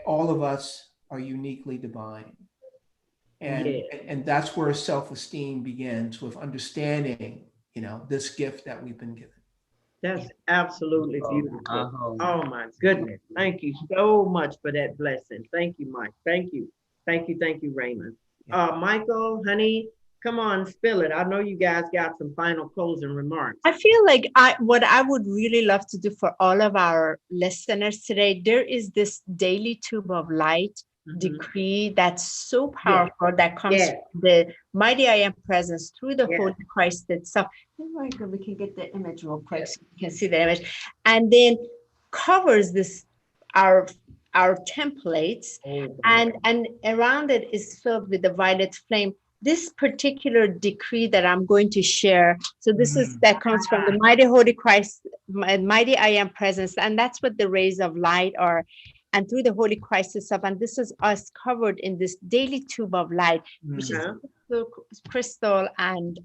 All of us are uniquely divine. And that's where self-esteem begins, with understanding, you know, this gift that we've been given. That's absolutely beautiful. Oh my goodness. Thank you so much for that blessing. Thank you, Mike. Thank you. Thank you, Raymond. Michael, honey, come on, spill it. I know you guys got some final closing remarks. I feel like what I would really love to do for all of our listeners today, there is this daily tube of light decree that's so powerful that comes from the mighty I am presence through the Holy Christ itself. We can get the image real quick so you can see the image, and then covers this our templates, and around it is filled with the violet flame. This particular decree that I'm going to share, so that comes from the mighty Holy Christ, mighty I am presence, and that's what the rays of light are, and through the Holy Christ itself. And this is us covered in this daily tube of light, which is crystal, and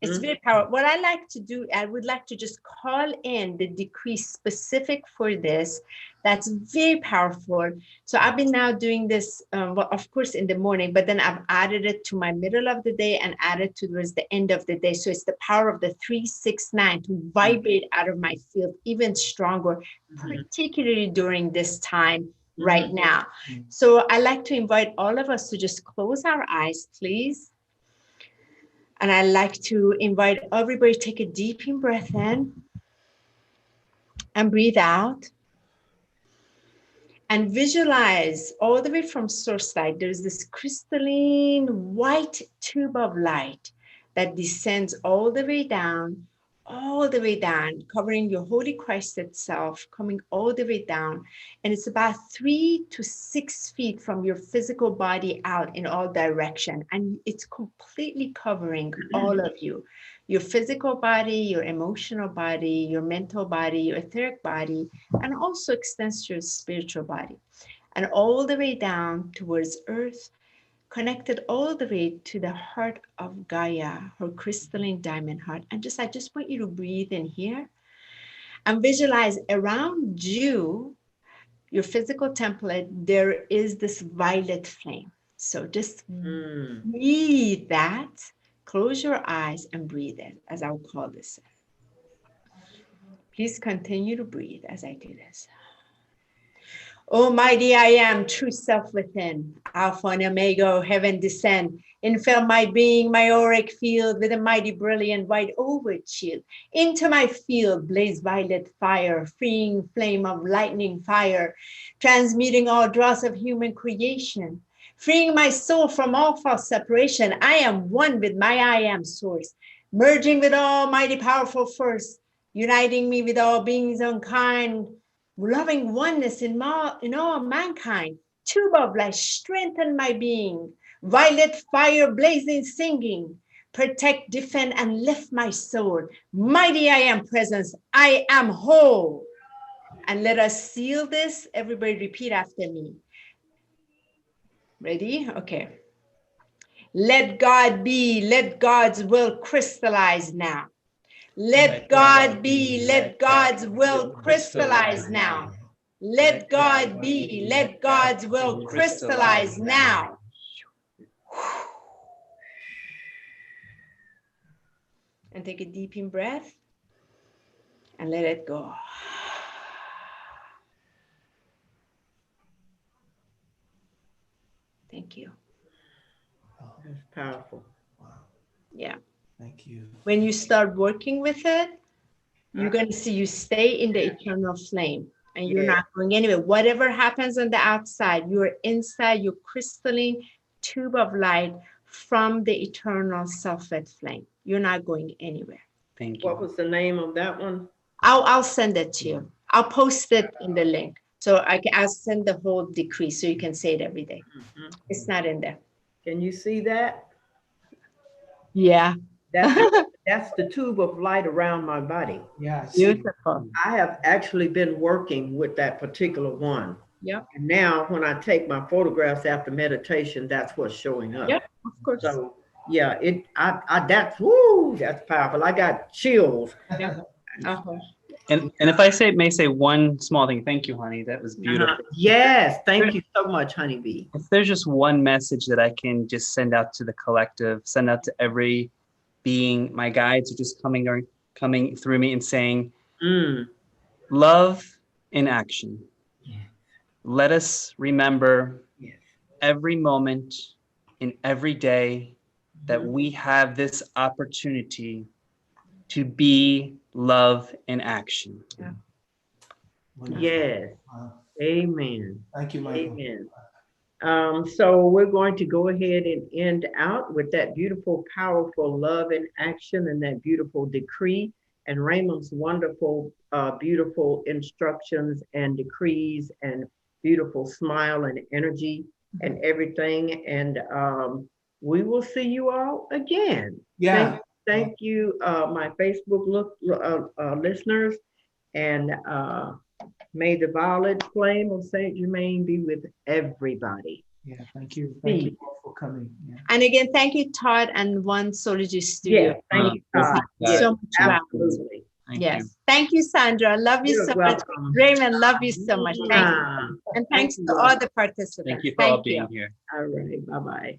it's very powerful. What I like to do, I would like to just call in the decree specific for this. That's very powerful. So I've been now doing this, well, of course, in the morning, but then I've added it to my middle of the day and added towards the end of the day. So it's the power of the 369 to vibrate out of my field even stronger, particularly during this time right now. So I like to invite all of us to just close our eyes, please. And I like to invite everybody to take a deep breath in and breathe out. And visualize all the way from source light. There's this crystalline white tube of light that descends all the way down, covering your Holy Christ itself, coming all the way down. And it's about 3 to 6 feet from your physical body out in all directions. And it's completely covering all of you. Your physical body, your emotional body, your mental body, your etheric body, and also extends to your spiritual body. And all the way down towards earth, connected all the way to the heart of Gaia, her crystalline diamond heart. And I just want you to breathe in here and visualize around you, your physical template, there is this violet flame. So just breathe that. Close your eyes and breathe it, as I will call this. Please continue to breathe as I do this. Almighty I am, true self within, Alpha and Omega, heaven descend, enfill my being, my auric field with a mighty brilliant white overt shield. Into my field blaze violet fire, freeing flame of lightning fire, transmuting all dross of human creation, freeing my soul from all false separation. I am one with my I am source, merging with almighty powerful force, uniting me with all beings unkind, loving oneness in all mankind. Tube of light, strengthen my being. Violet fire blazing, singing. Protect, defend, and lift my soul. Mighty I am presence. I am whole. And let us seal this. Everybody repeat after me. Ready? Okay. Let God be, let God's will crystallize now. Let God be, let God's will crystallize now. Let God be, let God's will crystallize now. And take a deep in breath and let it go. Thank you. That's powerful. Wow. Yeah. Thank you. When you start working with it, you're going to see you stay in the eternal flame and you're not going anywhere. Whatever happens on the outside, you're inside your crystalline tube of light from the eternal self-lit flame. You're not going anywhere. Thank you. What was the name of that one? I'll send it to you. I'll post it in the link. So I'll send the whole decree so you can say it every day. Mm-hmm. It's not in there. Can you see that? Yeah. That's the tube of light around my body. Yeah, I see. Beautiful. I have actually been working with that particular one. Yep. And now when I take my photographs after meditation, that's what's showing up. Yep, of course. So yeah, that's powerful. I got chills. Yeah. Uh-huh. And if I may say one small thing, thank you, honey. That was beautiful. Yes, thank you so much, honeybee. If there's just one message that I can just send out to the collective, send out to every being, my guides are just coming through me and saying, love in action. Yes. Let us remember Yes. every moment in every day that we have this opportunity to be love in action. Yeah. Wonderful. Yes. Wow. Amen. Thank you, Michael. Amen. So we're going to go ahead and end out with that beautiful, powerful love in action and that beautiful decree and Raymond's wonderful, beautiful instructions and decrees and beautiful smile and energy and everything. And we will see you all again. Yeah. Thank you, my Facebook listeners, and may the violet flame of Saint Germain be with everybody. Yeah, thank you. Thank you all for coming. Yeah. And again, thank you, Todd, and One Soulogy Studio. Yeah, thank you, Todd. So much. Absolutely. Yes. Thank you, Sandra. Love you so much. Raymond, love you so much. Thank you. And thanks to all the participants. Thank you for all being here. All right. Bye-bye.